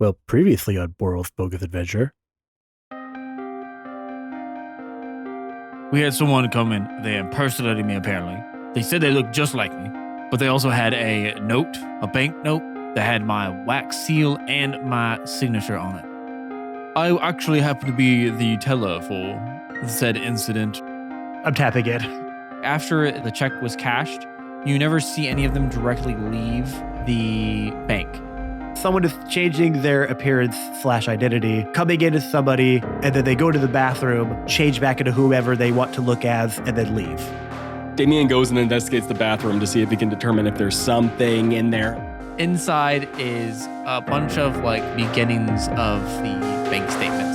Well, previously on Borel's Bogus Adventure. We had someone come in. They impersonated me, apparently. They said they looked just like me, but they also had a note, a bank note, that had my wax seal and my signature on it. I actually happen to be the teller for said incident. I'm tapping it. After the check was cashed, you never see any of them directly leave the bank. Someone is changing their appearance / identity, coming in as somebody, and then they go to the bathroom, change back into whoever they want to look as, and then leave. Damien goes and investigates the bathroom to see if he can determine if there's something in there. Inside is a bunch of beginnings of the bank statements.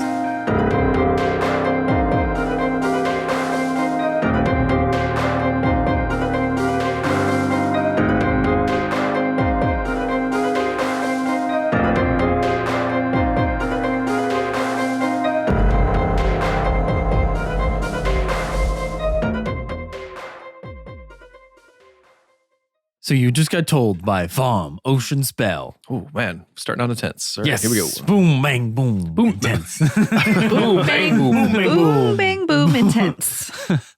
So you just got told by Vom Ocean Spell. Oh man, starting on intense. All right, Yes. here we go. Boom, bang, boom. Boom. Intense. Boom, bang, boom, boom, bang, boom, intense.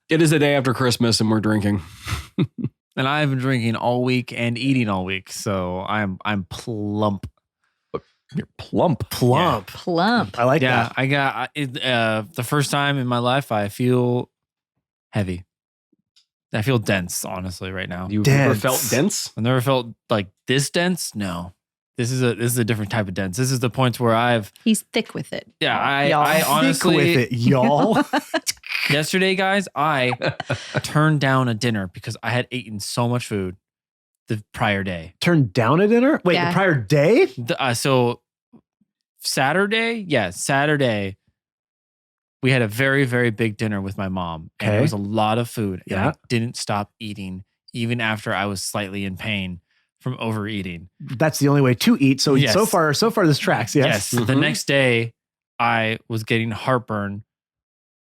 It is the day after Christmas and we're drinking. And I've been drinking all week and eating all week, so I'm plump. You're plump. Plump. Plump. I like Yeah, that. I got the first time in my life I feel heavy. I feel dense, honestly, right now. You've never Dense. felt dense? I've never felt like this dense. No, this is a different type of dense. This is the point where He's thick with it. I Y'all. honestly Stick with it, y'all. yesterday, guys, I turned down a dinner because I had eaten so much food the prior day. Turned down a dinner? Wait, Yeah. the prior day? So Saturday, we had a very, very big dinner with my mom. And Okay. it was a lot of food. And Yeah. I didn't stop eating even after I was slightly in pain from overeating. That's the only way to eat. So Yes. so far this tracks. Yes. The Mhm. next day, I was getting heartburn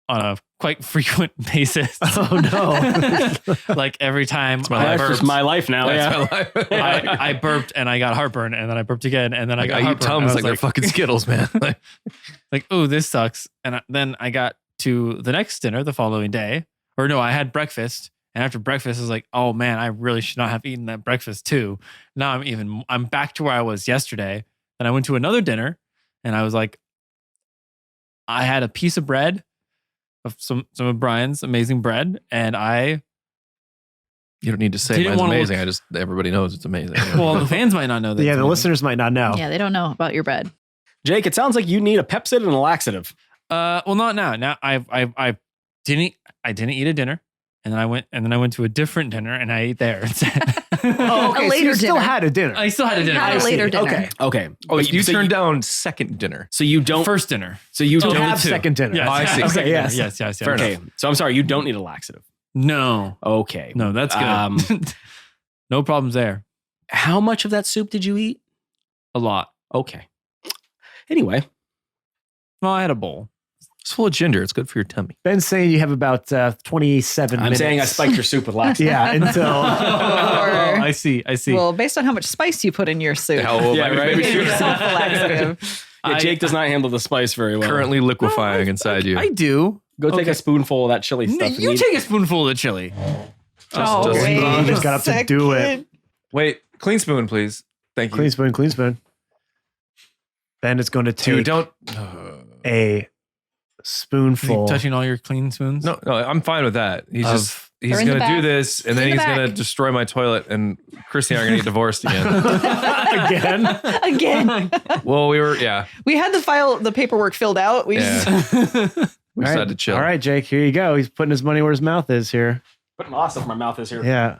on a quite frequent basis. Oh no. Like every time my I life. That's burped, just my life now. That's Yeah. my life. I burped and I got heartburn, and then I burped again, and then I got eat heartburn. Tums and I like was they're fucking Skittles, man. like, oh, this sucks. And then I got to the next dinner the following day, or no, I had breakfast. And after breakfast, I was like, oh man, I really should not have eaten that breakfast too. Now I'm back to where I was yesterday. Then I went to another dinner and I was like, I had a piece of bread of some of Brian's amazing bread. And You don't need to say Didn't mine's wanna amazing. Everybody knows it's amazing. well, the fans might not know that. Yeah, it's the amazing. listeners might not know. Yeah, they don't know about your bread. Jake, it sounds like you need a Pepsid and a laxative. Well, not now. Now I didn't eat a dinner. And then I went to a different dinner and I ate there instead. Oh, okay. A So later you still dinner. had a dinner. I still had a dinner. Not a see. later dinner. Okay. Okay. Oh, But you so turned down second dinner. So you don't. First dinner. So you So don't. have two. second dinner. Yes. Oh, I see. Okay, Okay, yes. Yes. Fair Okay. So I'm sorry. You don't need a laxative. No. Okay. No, that's good. No problems there. How much of that soup did you eat? A lot. Okay. Anyway. Well, I had a bowl. It's full of ginger. It's good for your tummy. Ben's saying you have about 27 I'm minutes. saying I spiked your soup with laxative. Yeah, until I see. Well, based on how much spice you put in your soup, Yeah, right. give yourself a laxative. Yeah, Jake does not handle the spice very well. Currently liquefying inside you. I do. Go take Okay. a spoonful of that chili No, stuff. and you eat take a spoonful of the chili. Oh, just- wait He just a got up to do it. second. Wait, clean spoon, please. Thank you. clean spoon. Ben is going to take Dude, don't. a Is he spoonful. touching all your clean spoons? No, I'm fine with that. He's Of- just he's They're in the gonna do back. this, and then In the he's gonna back. destroy my toilet, and Christy and I are gonna get divorced again. Again. Again. Well, we were, yeah, We had the paperwork filled out. We yeah. just, We just had to chill. All right, Jake, here you go. He's putting his money where his mouth is here. Putting lots of stuff in my mouth is here. Yeah.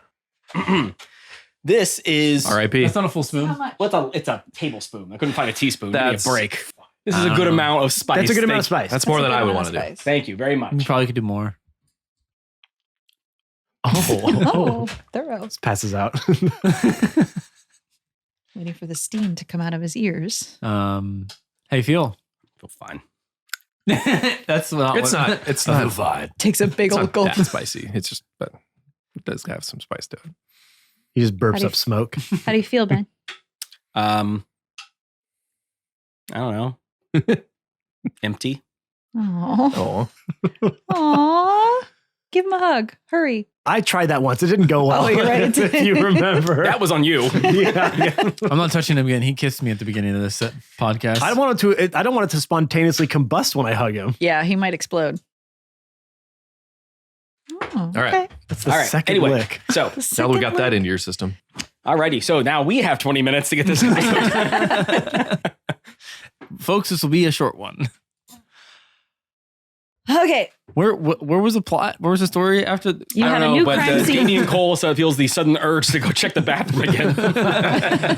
This is. R.I.P. That's not a full spoon. how much? It's a tablespoon. I couldn't find a teaspoon. Give me That's- a break. This is a good amount of spice. That's a good amount of Thank- spice. That's more than a good I would amount want of to do. spice. Thank you very You much. probably could do more. Oh, thorough. Passes out. Waiting for the steam to come out of his ears. How you feel? Feel fine. That's not. It's not. It's not. fine. Takes a big It's old not gulp. that spicy. It's just, but it does have some spice to it. He just How burps do you- up smoke. How do you feel, Ben? I don't know. Empty. Aw. Oh, Aw. Give him a hug. Hurry. I tried that once. It didn't go well. Oh, you're right, it if you remember. That was on you. yeah. I'm not touching him again. He kissed me at the beginning of this podcast. I don't want it to spontaneously combust when I hug him. Yeah, he might explode. Oh, All right. okay. That's the All right. second Anyway, lick. so now we got that into your system. alrighty. So now we have 20 minutes to get this episode. Folks, this will be a short one. Okay. Where was the plot? Where was the story after? You I had don't a know, new but crime scene. Damien Cole feels the sudden urge to go check the bathroom again.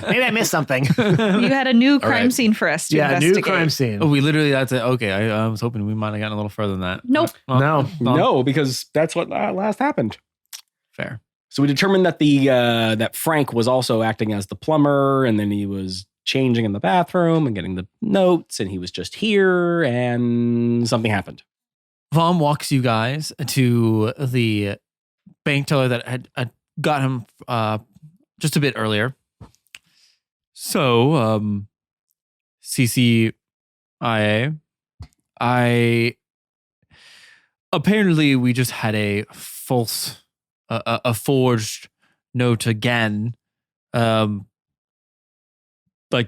Maybe I missed something. You had a new crime right. scene for us to yeah, investigate. new crime scene. Oh, we literally that's it. Okay, I was hoping we might have gotten a little further than that. Nope. No. No, because that's what last happened. Fair. So we determined that that Frank was also acting as the plumber, and then he was changing in the bathroom and getting the notes, and he was just here, and something happened. Vom walks you guys to the bank teller that had got him just a bit earlier. So, CCIA, apparently we just had a false, a forged note again. Like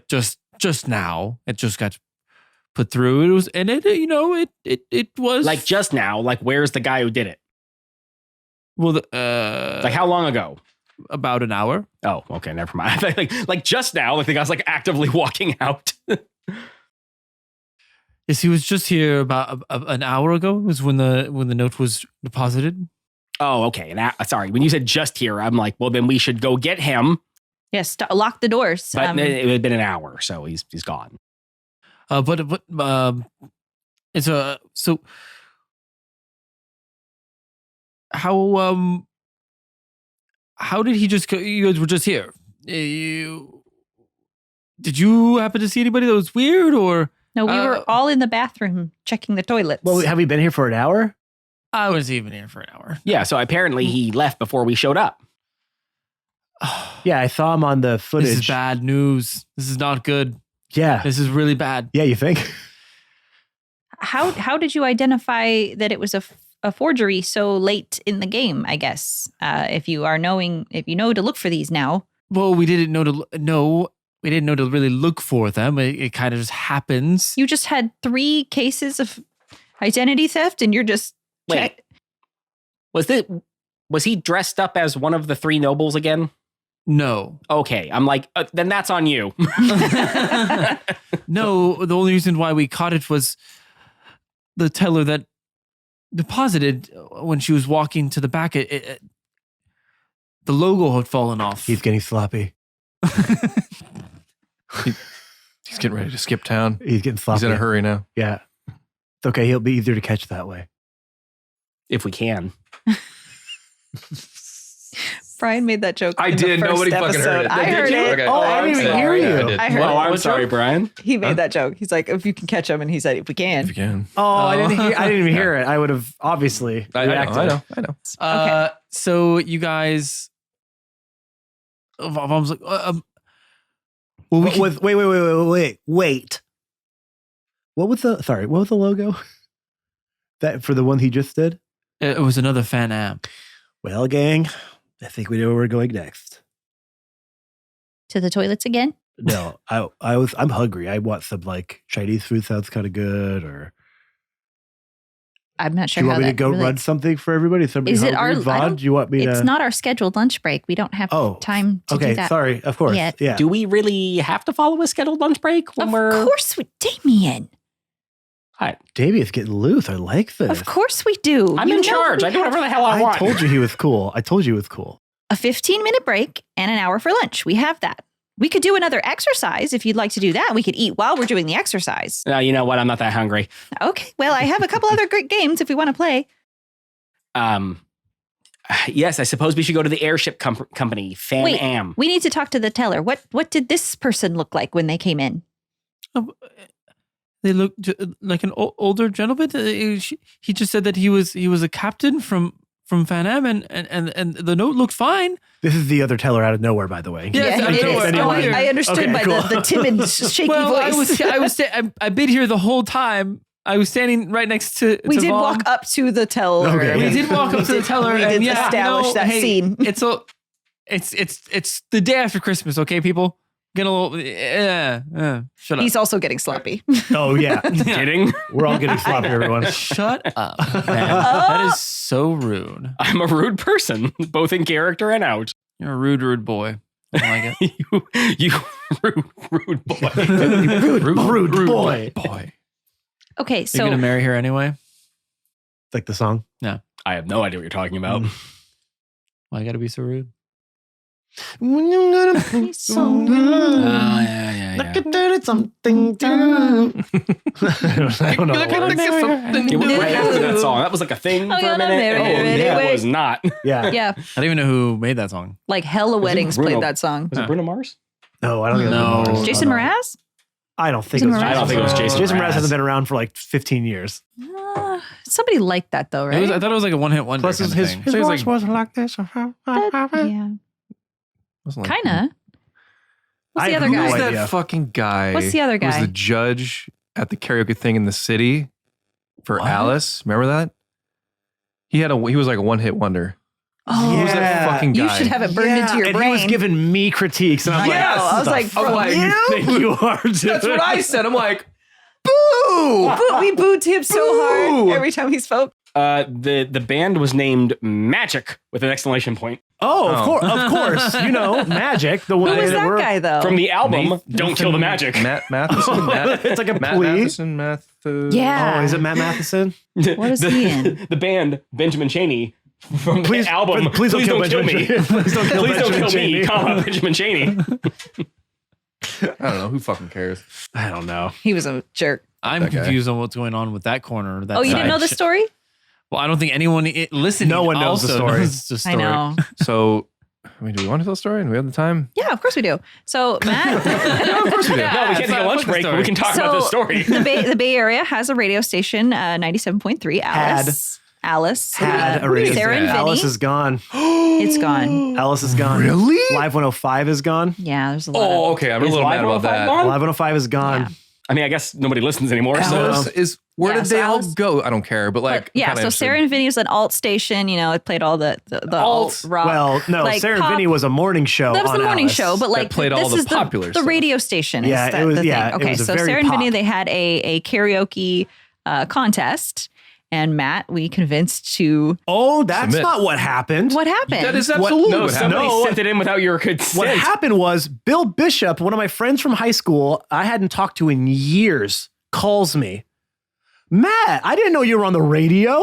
just now, it just got put through. It was, and it was Like just now, like where's the guy who did it? well, Like how long ago? about an hour. Oh, okay, never mind. like just now, like the guy's like actively walking out. Yes, he was just here about an hour ago. Was when the note was deposited. Oh, okay. Sorry, when you said just here, I'm like, well, then we should go get him. Yes, lock the doors. But it had been an hour, so he's gone. But it's so how did he just go? You guys were just here. Did you happen to see anybody that was weird or? No, we were all in the bathroom checking the toilets. Well, have we been here for an hour? I was even here for an hour. Yeah, so apparently he left before we showed up. Yeah, I saw him on the footage. This is bad news. This is not good. Yeah. This is really bad. Yeah, you think? How did you identify that it was a forgery so late in the game? I guess if you know to look for these now. Well, we didn't know to really look for them. It kind of just happens. You just had 3 cases of identity theft, and you're just Wait, was he dressed up as one of the 3 nobles again? No. Okay, I'm like, then that's on you. No, the only reason why we caught it was the teller that deposited when she was walking to the back. The logo had fallen off. He's getting sloppy. He's getting ready to skip town. He's getting sloppy. He's in a hurry now. Yeah. It's okay. He'll be easier to catch that way. If we can. Brian made that joke. I in the did. first Nobody fucking heard episode. it. I Did heard you? it. Okay. Oh, I didn't even hear you. I did. I heard Well, I'm What's sorry, up? Brian. He made that joke. He's like, if you can catch him, and he said, if we can. If you can. Oh, I didn't even hear it. I would have obviously reacted. I know. Okay. So you guys, Mom's like, well, Wait. What was the logo? That for the one he just did? it was another fan amp. Well, gang, I think we know where we're going next. To the toilets again? No, I'm hungry. I want some like Chinese food. Sounds kind of good. Or I'm not do sure you how want me that to go relates. run something for everybody? Somebody Is it hungry? our- I Vaughn, don't- do you want me to? It's not our scheduled lunch break. We don't have time to okay, do that. sorry. Of course. yet. Yeah. Do we really have to follow a scheduled lunch break when Of we're... course we, Damien. Damien's getting loose. I like this. Of course we do. I'm You in know charge. we I do have whatever the hell I I want. told you he was cool. I told you he was cool. a 15-minute break and an hour for lunch. We have that. We could do another exercise if you'd like to do that. We could eat while we're doing the exercise. You know what? I'm not that hungry. Okay. Well, I have a couple other great games if we want to play. Yes, I suppose we should go to the airship company, Fan Wait. Am. We need to talk to the teller. What did this person look like when they came in? They looked like an older gentleman. He just said that he was a captain from from Fan Am, and the note looked fine. This is the other teller out of nowhere, by the way. Yes, Yeah, I it know is. it. Oh, Anyone- I understood Okay, by cool. the timid, shaky voice. I've been here the whole time. I was standing right next to. We to did Vaughn. walk up to the teller. Okay. We did walk up to the teller, We and did yeah, establish that hey, scene. It's the day after Christmas, okay, people. Get a little, shut up. He's also getting sloppy. Oh, yeah. Kidding? We're all getting sloppy, everyone. Shut up, man. That is so rude. I'm a rude person, both in character and out. You're a rude boy. I don't like it. you rude boy. Rude boy. Boy. Okay, You so gonna marry her anyway? Like the song. I have no idea what you're talking about. Why you gotta be so rude? When you're gonna be so good. Yeah. Like a dirty something to I don't know. It was right after that song. That was like a thing Oh, for yeah, a minute. marry her Yeah, anyway. it was not. Yeah. yeah, I don't even know who made that song. like hella weddings Bruno. played that song. Was it Bruno Mars? No, I don't think No. it was Jason no. Mraz? I don't think Jason it was Mraz? I don't think it was Jason. Jason Mraz Mraz. hasn't been around for like 15 years. Somebody liked that though, right? I thought it was like a one-hit wonder. Plus, kind his of thing. So voice he's like, wasn't like this. yeah, Wasn't like- kind of. What's I the have other no guy? Who's idea. that fucking guy? What's the other Who was guy? the judge at the karaoke thing in the city for What? Alice? Remember that? He was like a one-hit wonder. Oh, Yeah. Who's that fucking guy? you should have it burned into your and brain. he was giving me critiques, and I'm Yes! like, I was "The like, fuck from do you you? think you are doing?" That's what I said. I'm like, boo! We booed him so hard Boo! every time he spoke. The band was named Magic with an exclamation point Oh, Oh. Of course, you know, Magic. The Who one was that we're- guy though? from the album Nathan- Don't Kill the Magic. Matt Matheson. Matt, It's like a Matt plea. Matheson. Yeah. Oh, is it Matt Matheson? What is he in? The band Benjamin Cheney from Please- the album please don't kill me. Benjamin Cheney. Please don't kill Please don't Benjamin kill me, Cheney. comma, Benjamin Cheney. I don't know. Who fucking cares? I don't know. He was a jerk. I'm That guy. confused on what's going on with that corner. That Oh, you didn't know the side. story? Well, I don't think anyone listening. No one knows the also story. knows the story. I know. So, do we want to tell the story? Do we have the time? Yeah, of course we do. So Matt, Of course we do. No, we can't take a lunch fuck the break, but story. we can talk about this story. the Bay Area has a radio station, 97.3. Alice. Had a radio. Sarah and Vinny. Alice is gone. It's gone. Alice is gone. Really? Live 105 is gone. Yeah, there's a lot. Oh, okay. I'm a Is little Live mad about 105 that. gone? Live 105 is gone. Yeah. I mean, I guess nobody listens anymore. So Alice is where Yeah, did so they all Alice- go? I don't care, but like, But, yeah, kinda so Sarah and Vinny was an alt station. You know, it played all the alt rock. Well, no, like Sarah and pop. Vinny was a morning show. That was on the morning Alice. show, but like played this all the is popular the stuff. radio station. Is Yeah, that it was- the yeah, thing. it Okay, was a so very Sarah and Vinny, pop. they had a karaoke contest, and Matt, we convinced to. Oh, that's Submit. not what happened. What happened? That is What- absolutely no, what happened. somebody No. sent it in without your consent. What happened was Bill Bishop, one of my friends from high school, I hadn't talked to in years, calls me. Matt, I didn't know you were on the radio.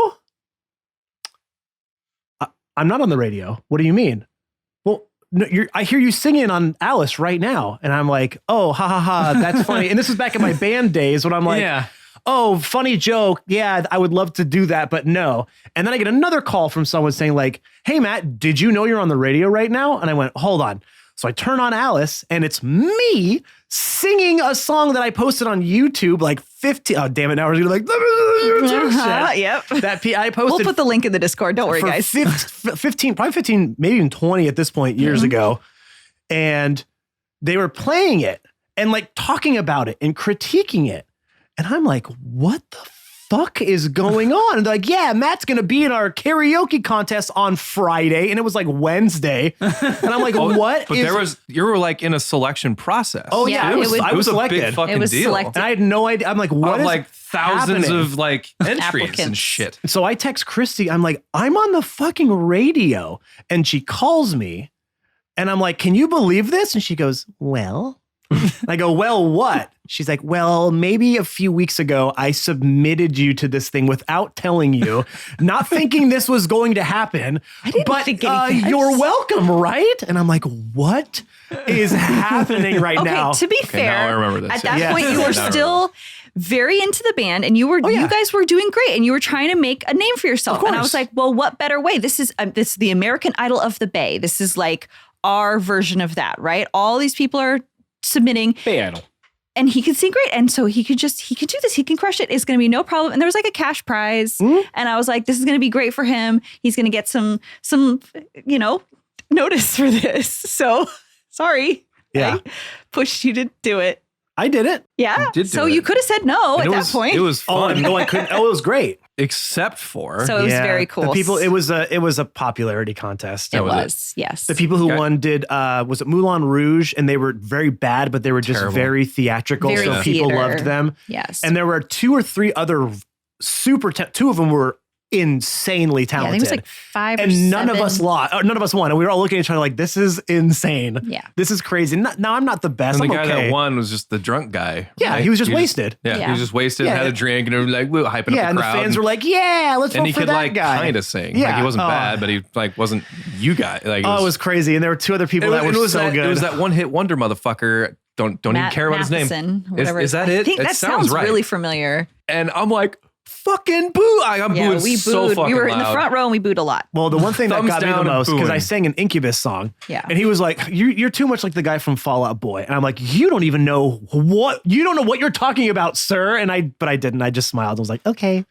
I'm not on the radio. What do you mean? Well, no, I hear you singing on Alice right now. And I'm like, oh, ha ha ha, that's funny. And this is back in my band days when I'm like, yeah. oh, funny joke. Yeah, I would love to do that, but no. And then I get another call from someone saying like, hey, Matt, did you know you're on the radio right now? And I went, hold on. So I turn on Alice and it's me singing a song that I posted on YouTube like 15. Oh, damn it. Now we're going to like, shit. Yep. That I posted We'll put the link in the Discord. Don't worry, for guys. 15, probably 15, maybe even 20 at this point years ago. And they were playing it and like talking about it and critiquing it. And I'm like, what the fuck is going on? And they're like, yeah, Matt's going to be in our karaoke contest on Friday. And it was like Wednesday. And I'm like, what But is... you were like in a selection process. Oh, yeah, Yeah, I was a selected. big fucking It was deal. selected. And I had no idea. I'm like, what Of is like thousands happening? of like entries and Applicants. shit. So I text Christy. I'm like, I'm on the fucking radio. And she calls me and I'm like, can you believe this? And she goes, well, I go, well, what? She's like, well, maybe a few weeks ago, I submitted you to this thing without telling you, not thinking this was going to happen. I didn't but think anything. you're welcome, right? And I'm like, what is happening right Okay, now? to be Okay, fair, now I remember this. at that Yeah. point you were Now I still very into the band, and you yeah. you guys were doing great, and you were trying to make a name for yourself. Of And I course. was like, well, what better way? This is the American Idol of the Bay. This is like our version of that, right? All these people are submitting. Bay Idol. and he could sing great. And so he could do this. He can crush it. It's going to be no problem. And there was like a cash prize. And I was like, this is going to be great for him. He's going to get some, notice for this. So sorry. Yeah. I pushed you to do it. I did it. Yeah. You did do so it. you could have said no And at that point. It was fun. No, I couldn't. Oh, it was great. Except for So it was very cool. The people, it was a popularity contest. It was was, yes. The people who Okay. won did was it Moulin Rouge, and they were very bad, but they were just Terrible. very theatrical, Very so people theater. loved them. Yes. And there were 2 or 3 other two of them were insanely yeah, I talented. think it was like 5 or and 7. none of us lost. None of us won, and we were all looking at each other like, "This is insane. Yeah. This is crazy." Now I'm not the best. and the I'm guy okay. that won was just the drunk guy. Yeah, Like, he was just wasted. He Yeah. was just wasted, Yeah. had a drink, and they were like, we were hyping Yeah, up and the the crowd. fans were like, "Yeah, let's and vote he for could that like guy." kind of sing. Yeah. Like he wasn't Oh. bad, but he like wasn't you guy. Like Oh, it was crazy, and there were 2 other people that were so that, good. It was that one hit wonder motherfucker. Don't even Matt care about his name. Matheson, whatever. Is that it? I think It that sounds sounds right. really familiar. And I'm like, fucking boo! I'm Yeah, booing we so booed. fucking We were in the loud. front row and we booed a lot. Well, the one thing that Thumbs got me the down and most, because I booing. sang an Incubus song, Yeah. and he was like, "You're too much like the guy from Fall Out Boy," and I'm like, "You don't even know what you're talking about, sir." But I didn't. I just smiled. I was like, "Okay."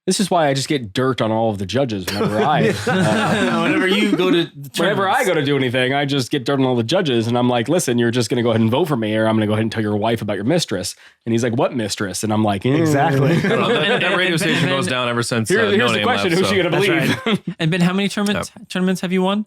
This is why I just get dirt on all of the judges whenever Whenever you go to whenever I go to do anything, I just get dirt on all the judges, and I'm like, "Listen, you're just going to go ahead and vote for me, or I'm going to go ahead and tell your wife about your mistress." And he's like, "What mistress?" And I'm like, Exactly. I don't know, that radio station goes down ever since. Here's No the Name question: left, who's she going to That's believe? And Ben, how many tournaments have you won?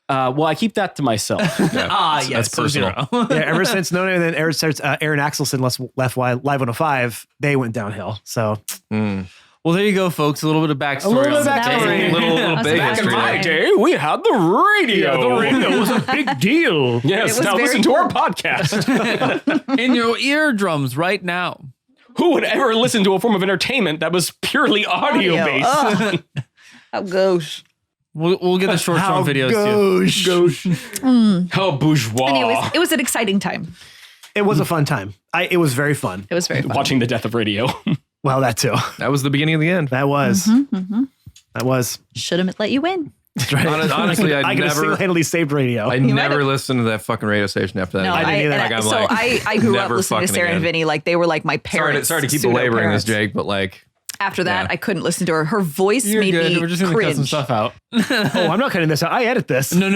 Well, I keep that to myself. Ah, yes, that's personal. Yeah, ever since No Name, and then ever since Aaron Axelson left Live 105, they went downhill. So Well, there you go, folks. A little bit of backstory. A little bit of on the backstory. day. Little That was big back in history. my there. day, we had the radio. was a big deal. Yes, It was now very listen to our podcast. In your eardrums right now. Who would ever listen to a form of entertainment that was purely audio based? Ugh. How gosh. We'll get the short How form videos too. gosh. How bourgeois. Anyways, it was an exciting time. It was a fun time. It was very fun. It was very fun. Watching the death of radio. Well, that too. That was the beginning of the end. That was. That was. Should have let you win. That's right. Honestly, I could have single-handedly saved radio. I You might never have- listened to that fucking radio station after that. No, I didn't either. and Like, I'm so like, I grew up never listening to fucking Sarah and again. Vinny like they were like my parents. Sorry to keep pseudo belaboring this, parents. Jake, but like, After that, Yeah. I couldn't listen to her. Her voice You're made good. me We're just going to cut some cringe. stuff out. Oh, I'm not cutting this out. I edit this. No.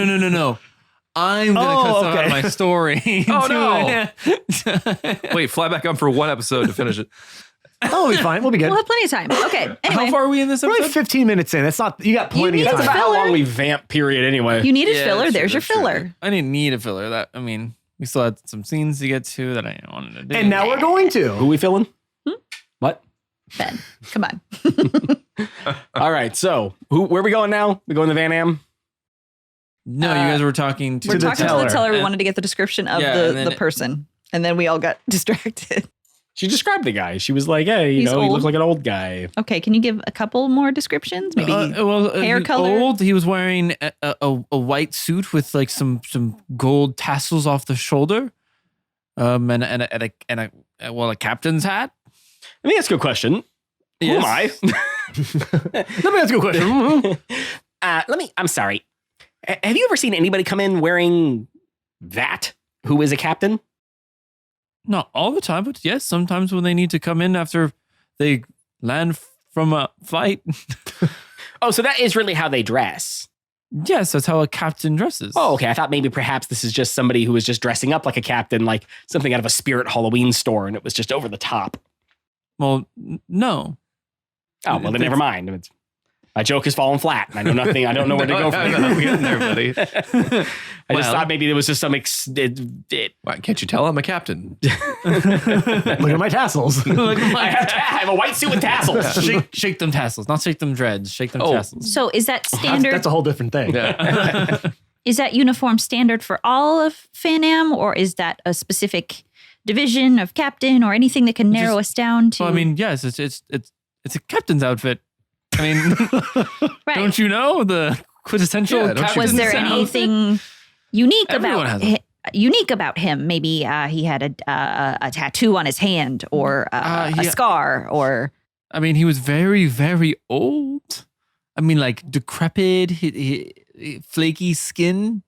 I'm going to cut stuff out okay. of my story. Oh, no. wait, fly back on for one episode to finish it. Oh, we'll be fine. We'll be good. We'll have plenty of time. Okay. Anyway, How far are we in this We're only episode? 15 minutes in. It's not. You got plenty need of to That's time. about how Filler. long we vamp, period, anyway. you needed Yeah, filler. that's There's true, your that's true. filler. I didn't need a filler. We still had some scenes to get to that I wanted to do. And now we're going Who to. we filling? What? Ben, come on. All right, so where are we going now? We going to Van Am? No, you guys were talking to We're the talking to teller. the teller. We And- wanted to get the description of Yeah, and then the person. And then we all got distracted. She described the guy. She was like, "Hey, you He's know, he old. looks like an old guy." Okay, can you give a couple more descriptions? Maybe hair he- color? Old. He was wearing a white suit with like some gold tassels off the shoulder, and a captain's hat. I think that's a good question. Who am I? Let me ask you a question. I'm sorry. Have you ever seen anybody come in wearing that? Who is a captain? Not all the time, but yes, sometimes when they need to come in after they land from a flight. Oh, so that is really how they dress. Yes, that's how a captain dresses. Oh, okay. I thought maybe perhaps this is just somebody who was just dressing up like a captain, like something out of a Spirit Halloween store, and it was just over the top. Well, no. Oh, well, then never mind. My joke has fallen flat. And I know nothing. I don't know where to go from No, here. we getting there, buddy. I just thought maybe there was just some. Why can't you tell I'm a captain? Look at my tassels. I have a white suit with tassels. Shake them tassels, not shake them dreads. Shake them Oh. tassels. So is that standard? That's a whole different thing. Yeah. Is that uniform standard for all of Fan Am, or is that a specific division of captain, or anything that can narrow us down to? Well, I mean, yes, it's a captain's outfit. I mean, right. don't you know the quintessential? Yeah, don't you captain's Was there outfit? anything unique Everyone about has unique about him? Maybe he had a tattoo on his hand, or a scar, or I mean, he was very, very old. I mean, like decrepit, flaky skin.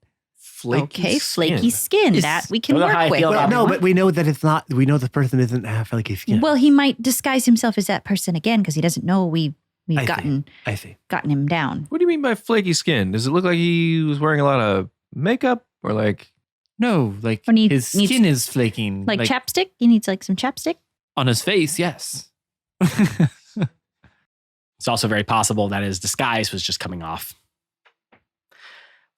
flaky flaky skin. That we can Know how I work with. feel Well, about no, but we know that it's not. We know the person doesn't have flaky skin. Well, he might disguise himself as that person again because he doesn't know we've I gotten see. him down. What do you mean by flaky skin? Does it look like he was wearing a lot of makeup or like? No, like Or his skin is flaking. Like chapstick? He needs like some chapstick? on his face, yes. It's also very possible that his disguise was just coming off.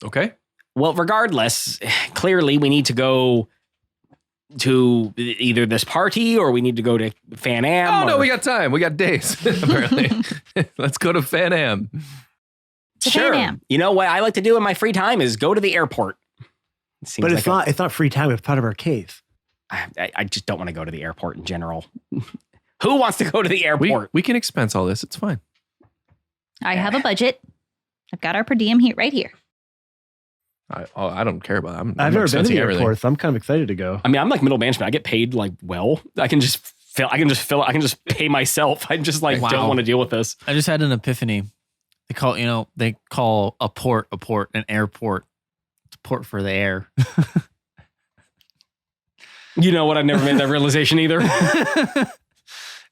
Okay. Well, regardless, clearly we need to go to either this party or we need to go to Fan Am. Oh no, we got time. We got days. Apparently, let's go to Fan Am. To Sure. Fan Am. You know what I like to do in my free time is go to the airport. It seems But like it's not. It's not free time. It's part of our cave. I just don't want to go to the airport in general. Who wants to go to the airport? We can expense all this. It's fine. I have a budget. I've got our per diem here, right here. I don't care about it. I've never been to the everything. airport, so I'm kind of excited to go. I mean, I'm like middle management. I get paid like well. I can just pay myself. I just like Wow. don't want to deal with this. I just had an epiphany. They call a port, an airport. It's a port for the air. You know what? I've never made that realization either.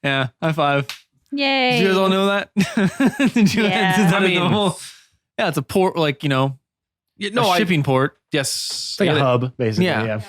Yeah, high five. Yay. Did you guys all know that? Did you Yeah. is that I mean- a normal? Yeah, it's a port, like, a shipping port. Yes. It's like a hub, basically. Yeah. Yeah.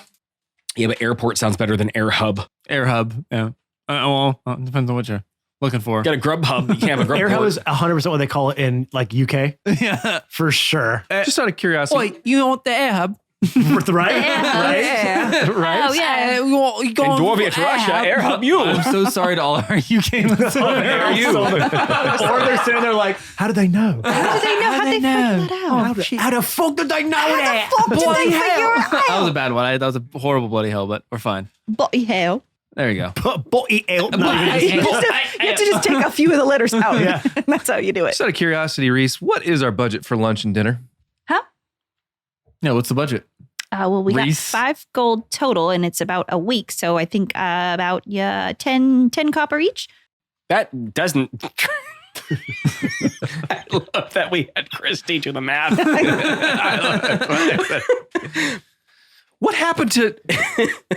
Yeah, but airport sounds better than Airhub. Airhub. Yeah. It depends on what you're looking for. Got a Grubhub. You can't have a Grubhub. Airhub is 100% what they call it in like UK Yeah. for sure. Just out of curiosity. Wait, you want the Airhub? Right? Yeah. Right? Yeah. Right? Oh, yeah. You want In Dwarvish Russia, Airhub you. I'm so sorry to all our UK listeners. Are you? Or they're sitting there like, how did they know? How do they know? How'd they figure that out? How the fuck did they know that? Bloody That was a bad one. That was a horrible bloody hell, but we're fine. Bloody hell. There you go. Body out. Not even- You have to just take a few of the letters out. Yeah. That's how you do it. Just out of curiosity, Reese, what is our budget for lunch and dinner? Yeah, what's the budget? Well, we got Reese. 5 gold total, and it's about a week. So I think about 10 copper each. That doesn't. I love that we had Chris teach you the math. What happened to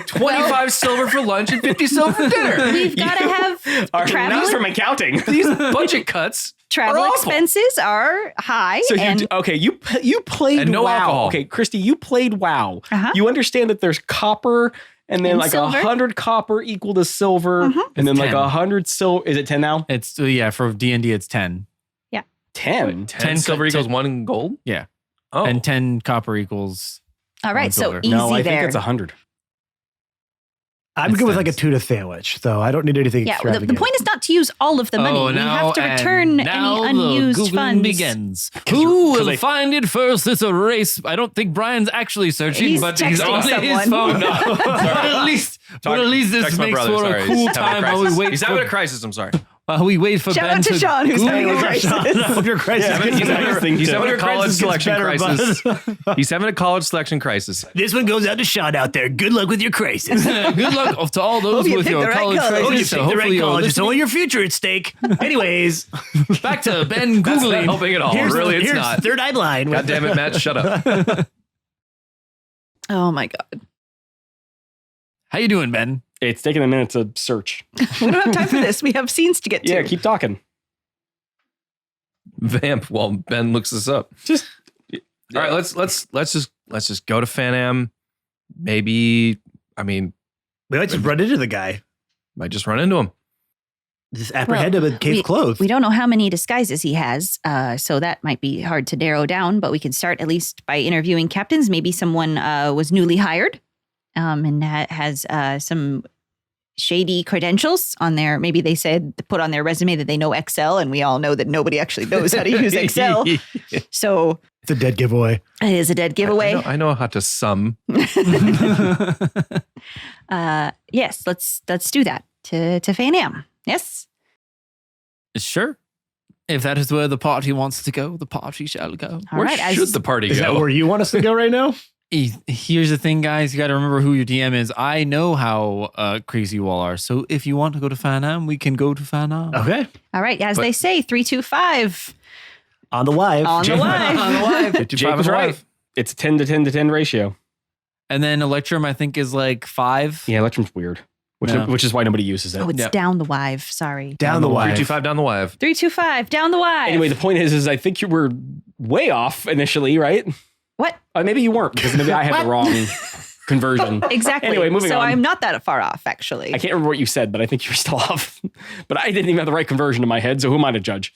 25 silver for lunch and 50 silver for dinner? We've got to have Our travel. notes from accounting. These budget cuts Travel are awful. expenses are high. So and you played And no WoW. alcohol. Okay, Christy, you played WoW. Uh-huh. You understand that there's copper and then And like silver. 100 copper equal to silver, and then It's like 10. 100 silver. Is it 10 now? It's for D&D it's 10. 10. 10 silver equals 10 1 gold? Yeah. Oh. And 10 copper equals all right, One so silver. easy No, I there. think it's 100. I'm It's good with like a nice. tuna sandwich, so I don't need anything yeah, the extravagant. point is not to use all of the money. we have to return any unused funds. begins. 'Cause Who will they- find it first? It's a race. I don't think Brian's actually searching, He's but he's texting on his someone. phone. But at least this Text my makes brother, for sorry. a cool He's having time a while we crisis. wait He's having a for crisis, I'm sorry. Shout Ben out to Sean, who's Google having a it. crisis. Your crisis Yeah, gets he's better. He's having Your a college crisis gets selection better, crisis. bud. He's having a college selection crisis. This one goes out to Sean out there. Good luck with your crisis. Good luck to all those Hope you with picked your the right college college. Oh, you crisis. picked So the hopefully right you're college. It's listening. only your future at stake. Anyways, Back to Ben That's not Googling. helping at all. Really, it's here's not. Third Eye Line. God damn it, Matt, shut up. Oh my God. How you doing, Ben? It's taking a minute to search. We don't have time for this. We have scenes to get to. Yeah, keep talking. Vamp while Ben looks this up. Just All right, let's just go to Fan Am. Maybe, I mean, We might just run into the guy. might just run into him. Just apprehend him in case clothes. We don't know how many disguises he has, so that might be hard to narrow down, but we can start at least by interviewing captains. Maybe someone was newly hired and has some shady credentials on their, maybe they said, put on their resume that they know Excel, and we all know that nobody actually knows how to use Excel. So It's a dead giveaway. it is a dead giveaway. I know how to sum. Yes, let's do that to Fan Am. Yes. Sure. If that is where the party wants to go, the party shall go. All Where right. should the party Is that go? where you want us to go right now? Here's the thing, guys. You got to remember who your DM is. I know how crazy you all are. So if you want to go to Fan Am, we can go to Fan Am. Okay. All right. As But- they say, 325 On the live. on the live. On the live. Jake was right. It's a 10 to 10 to 10 ratio. And then Electrum, I think, is like 5. Yeah, Electrum's weird, which is why nobody uses it. Oh, it's Yep. down the wive. Sorry. Down the wire. 325 down the wive. 325 down the wive. Anyway, the point is I think you were way off initially, right? What? Maybe you weren't because maybe I had the wrong conversion. Exactly. Anyway, moving so on. I'm not that far off, actually. I can't remember what you said, but I think you're still off. But I didn't even have the right conversion in my head, so who am I to judge?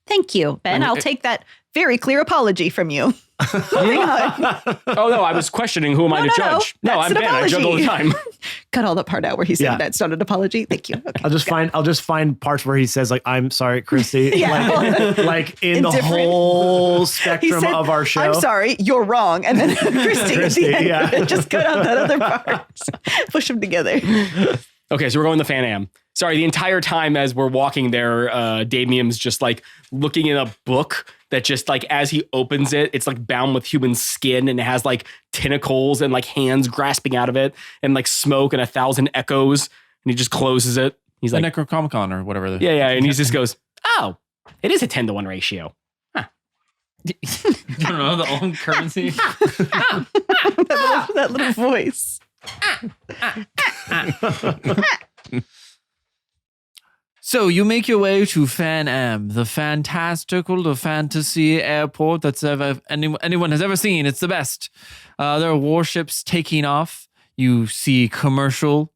Thank you, Ben. I'll take that very clear apology from you. Moving on. Oh no, I was questioning who am I to judge. No, That's I'm an Ben. I judge all the apology. time. Cut all the part out where he said Yeah. that's not an apology. Thank you. Okay. I'll just find parts where he says like, I'm sorry, Christy. Yeah. like in the Indifferent. whole He spectrum said, of our show. I'm sorry, you're wrong. And then Christy at Christy, the end, yeah. just cut out that other part. Push them together. Okay, so we're going to Fan Am. Sorry, the entire time as we're walking there, Damien's just like looking in a book that just like as he opens it, it's like bound with human skin and it has like tentacles and like hands grasping out of it and like smoke and 1,000 echoes. And he just closes it. He's The like, Necrocomicon or whatever. yeah. And he just goes, oh, it is a 10 to 1 ratio. I don't know, the old currency. that little voice. So you make your way to Fan Am, the fantasy airport that's anyone has ever seen. It's the best. There are warships taking off. You see commercial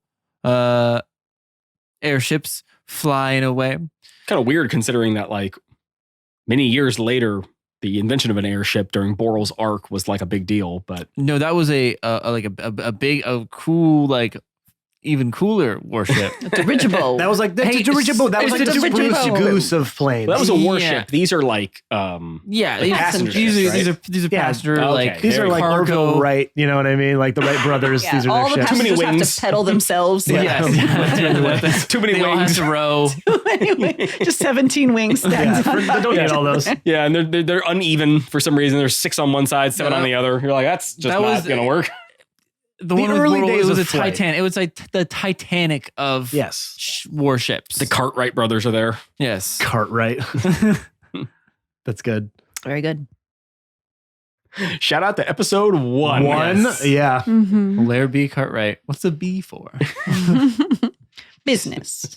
airships flying away. Kind of weird considering that like many years later, the invention of an airship during Borel's arc was like a big deal, but No, that was a cool, like even cooler warship. Dirigible. That was like the Hey, dirigible. That was like the dirigible. goose of planes. that was a Yeah. warship. These are like Yeah, Like passenger these ships, are right? these are Yeah. passenger Okay. like These are like cargo. Orville Wright, you know what I mean? Like the Wright brothers. Yeah, These are all their the ships. Too many passengers have wings. to pedal themselves. Yes. too many They all have wings. to row. Anyway, just 17 wings stacked. They don't need all those. Yeah, and they're uneven for some reason. There's 6 on one side, 7 on the other. You're like, that's just That not was- gonna work. The The one with early Borel, days it was of a flight. Titan. It was like the Titanic of Yes. warships. The Cartwright brothers are there. Yes. Cartwright. That's good. Very good. Shout out to episode 1. Yes. Yeah. Mm-hmm. Lair B Cartwright. What's the B for? Business.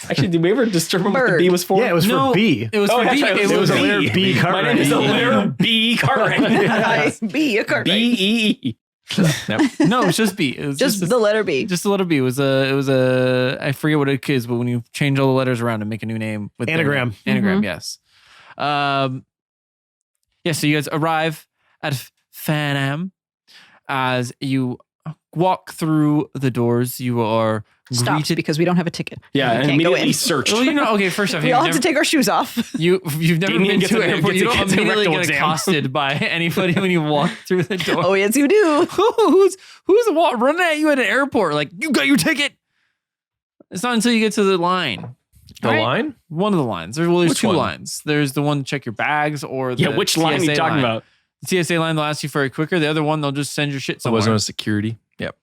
Actually, did we ever determine what the Bird. B was for? Yeah, it was No. for B. It was Oh, for that's B. right. It was was a Lair B My Cartwright. name is Lair B. Cartwright. B, a Cartwright. B-E-E. No, it was just B. It was Just the letter B. just the letter B. It was a I forget what it is, but when you change all the letters around and make a new name with their Anagram. name. Anagram, Mhm. yes. Yeah, so you guys arrive at Fan Am. As you walk through the doors, you are Stops greeted. because we don't have a ticket. Yeah, We and can't go immediately in. searched. Well, you know, okay, first off, We you've all have never, to take our shoes off. you've never Damien been gets to a- an airport. You gets a- don't gets a immediately rectal get exam. accosted by anybody when you walk through the door. Oh, yes, you do. who's running at you at an airport? Like, you got your ticket. It's not until you get to the line. The All right. line? One of the lines. There's Which two one? lines. There's the one to check your bags or the Yeah, which line are you TSA talking line. about? The TSA line, they'll ask you for it quicker. The other one, they'll just send your shit It somewhere. wasn't a security. Yep.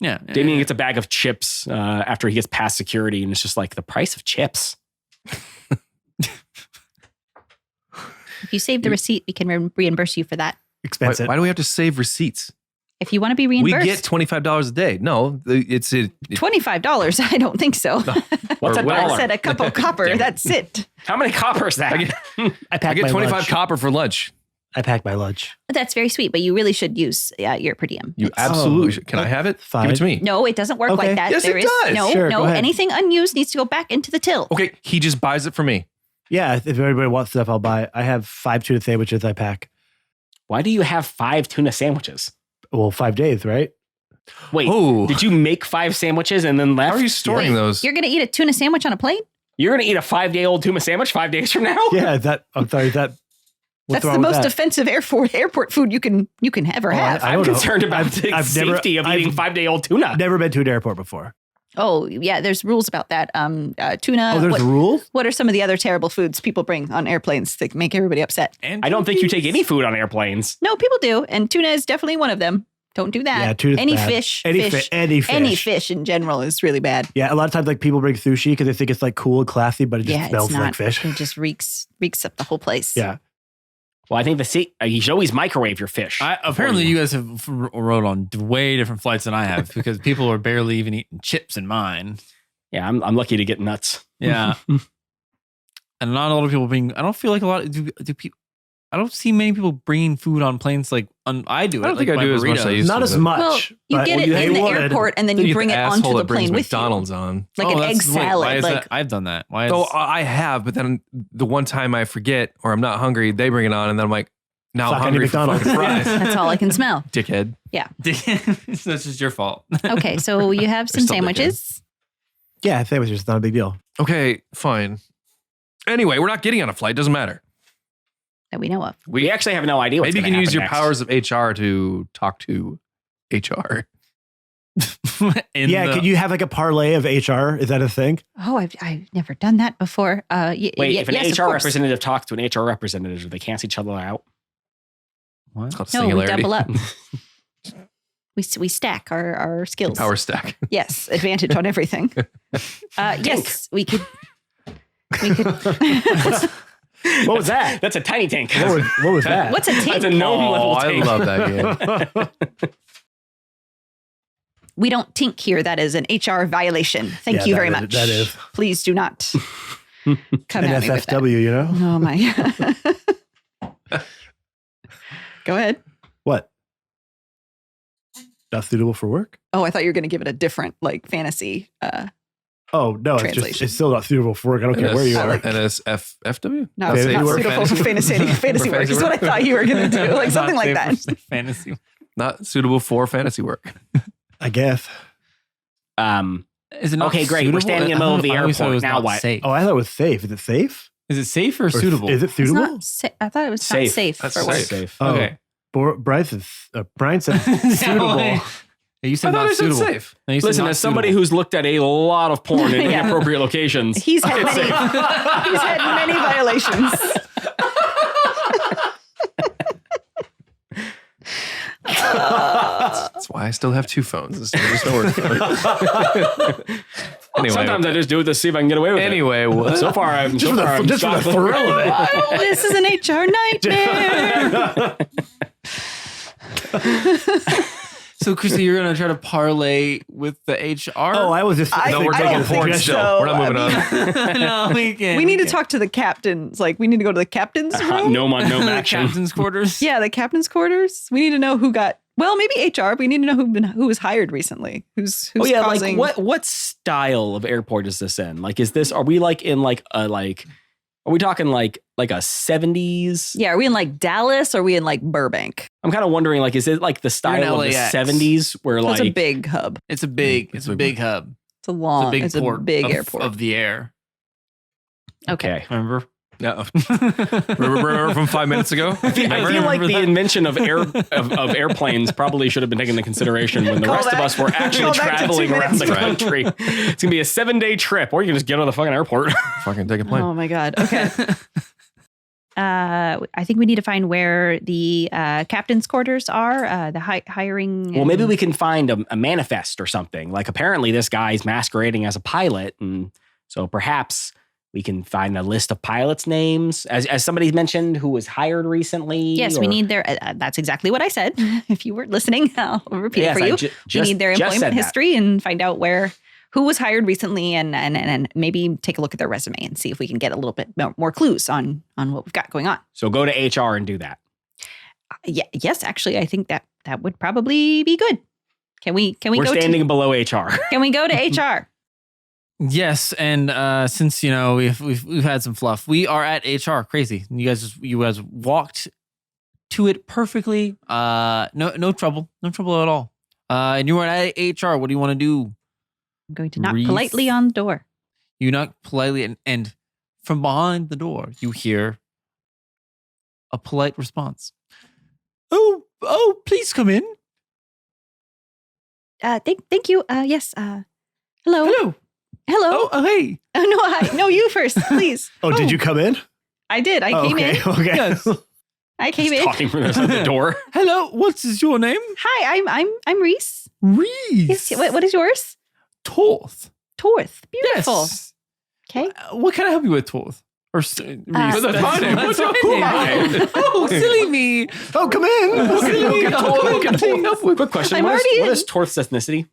Yeah. Damien gets a bag of chips after he gets past security, and it's just like the price of chips. If you save the receipt, we can reimburse you for that. Why, Expensive. why do we have to save receipts? If you want to be We reimbursed, get $25 a day. No, it's $25. I don't think so. What's a Or what? I dollar? said a cup of copper. Damn it. That's it. How many copper is that? I I pack get my 25 lunch. copper for lunch. I pack my lunch. That's very sweet, but you really should use your per diem. You It's- absolutely should. Can I have it? Fine. Give it to me. No, it doesn't work Okay. like that. Yes, it does. No, Sure, no. go ahead. Anything unused needs to go back into the till. Okay, he just buys it for me. Yeah, if everybody wants stuff, I'll buy it. I have 5 tuna sandwiches I pack. Why do you have 5 tuna sandwiches? Well, 5 days, right? Wait, Oh, did you make 5 sandwiches and then how left? are you storing those? You're going to eat a tuna sandwich on a plane? You're going to eat a 5-day-old tuna sandwich 5 days from now? Yeah, I'm sorry, what's That's wrong the with most that? offensive airport food you can ever have. I I'm don't know. concerned about I've- the I've never- safety of I've- eating 5-day-old tuna. Never been to an airport before. Oh, yeah, there's rules about that. Tuna. Oh, there's rules? What are some of the other terrible foods people bring on airplanes that make everybody upset? And I don't think you take any food on airplanes. No, people do, and tuna is definitely one of them. Don't do that. Yeah, tuna's any bad. fish, Any fish, any fish. any fish in general is really bad. Yeah, a lot of times like people bring sushi because they think it's like cool and classy, but it just Yeah, smells it's not. like fish. It just reeks up the whole place. Yeah. Well, I think you should always microwave your fish. Apparently, you guys have rode on way different flights than I have because people are barely even eating chips in mine. Yeah, I'm lucky to get nuts. Yeah. And not a lot of people I don't feel like a lot do people. I don't see many people bringing food on planes like I do. I don't think I do as much as I used to. Not as much. Well, you get it in the airport and then you bring it onto the plane with McDonald's you. on. Like an egg salad. Like I've done that. I have, but then the one time I forget or I'm not hungry, they bring it on, and then I'm like, now I'm hungry for fucking fries. That's all I can smell. Dickhead. Yeah. That's just your fault. Okay, so you have some still sandwiches. Yeah, sandwiches, not a big deal. Okay, fine. Anyway, we're not getting on a flight. Doesn't matter. That we know of. We actually have no idea what's Maybe you can use your next. powers of HR to talk to HR. Could you have like a parlay of HR? Is that a thing? Oh, I've never done that before. Wait, if an yes, of HR course. representative talks to an HR representative, they cancel each other out. What? It's called No, we singularity. double up. we stack our skills. Power stack. Yes, advantage on everything. Yes, we could. What was that? That's a tiny tank. What was that? What's a tank? That's a gnome level I tank. love that game. We don't tink here. That is an HR violation. Thank Yeah, you that very is- much. that is. Please do not come An at me with that. FFW, you know? Oh my. Go ahead. What? Not suitable for work? Oh, I thought you were going to give it a different like fantasy. Oh, no, Translation. it's still not suitable for work. I don't care where you are. NSFW? No, Fantasy it's not work? suitable for fantasy work. fantasy Is what I work? thought you were going to do. Like something like that. Fantasy. Not suitable for fantasy work. I guess. Is it not Okay, great. suitable? We're standing in the middle of the I always thought it airport. was Now not what? Safe. Oh, I thought it was safe. Is it safe? Is it safe or Or suitable? Is it It's suitable? not I thought it was not Safe. safe That's for work. safe. Safe. Oh, Okay. Brian said suitable. You said I thought not I said suitable. safe. No, you said Listen, not as somebody suitable. who's looked at a lot of porn in Yeah. inappropriate locations, He's had many violations. That's why I still have two phones instead of just a work phone. Anyway, sometimes I just do it to see if I can get away with it. anyway, what? So far, I'm Just for the thrill of it. Oh, this is an HR nightmare. So, Chrissy, you're going to try to parlay with the HR? Oh, I was just. No, we're I taking don't think porn so. still. We're not moving on. No, we can't. We need to talk to the captains. Like, we need to go to the captain's room. no action. Captain's quarters. Yeah, the captain's quarters. We need to know who got. Well, maybe HR. But we need to know who was hired recently. Who's Oh yeah, causing. like what style of airport is this in? Like, is this? Are we like in like a like? Are we talking like a 70s? Yeah, are we in like Dallas or are we in like Burbank? I'm kind of wondering, like, is it like the style of the LAX. 70s where So like it's a big hub. It's a big hub. It's a long. It's a big port of, airport. of the air. okay. Remember? No. Remember from 5 minutes ago? I feel like remember the that. invention of airplanes probably should have been taken into consideration when the Call rest of back- us were actually call back to 2 traveling around the minutes. country. It's gonna be a 7-day trip, or you can just get on the fucking airport. Fucking take a plane. Oh my god. Okay. I think we need to find where the captain's quarters are. The hiring. Well, maybe we can find a manifest or something. Like, apparently this guy's masquerading as a pilot, and so perhaps we can find a list of pilots' names, as somebody mentioned, who was hired recently. Yes, we or- need their. That's exactly what I said. If you weren't listening, I'll repeat Yes, it for I you. ju- We need their just said employment that. history and find out who was hired recently, and maybe take a look at their resume and see if we can get a little bit more clues on what we've got going on. So go to HR and do that. Yeah. Yes, actually, I think that would probably be good. Can we We're go standing below HR. Can we go to HR? Yes, and since we've had some fluff, we are at HR. Crazy, you guys walked to it perfectly. No trouble at all. And you were at HR. What do you want to do? I'm going to knock Reese. politely on the door. You knock politely, and from behind the door, you hear a polite response. Oh, please come in. Thank you. Yes. Hello. Hello. Hello. Oh, hey. Oh, no, hi. No, you first, please. Oh, did you come in? I did. I Oh, came okay. in. Okay. Yes. I came in. Talking from the door. Hello. What is your name? Hi, I'm Reese. Reese. Yes. What is yours? Torth. Torth. Beautiful. Yes. Okay. What can I help you with, Torth? Or that's my name. That's Who am I? Oh, silly me. Oh, come in. Quick question. I'm What already in. is Torth's ethnicity?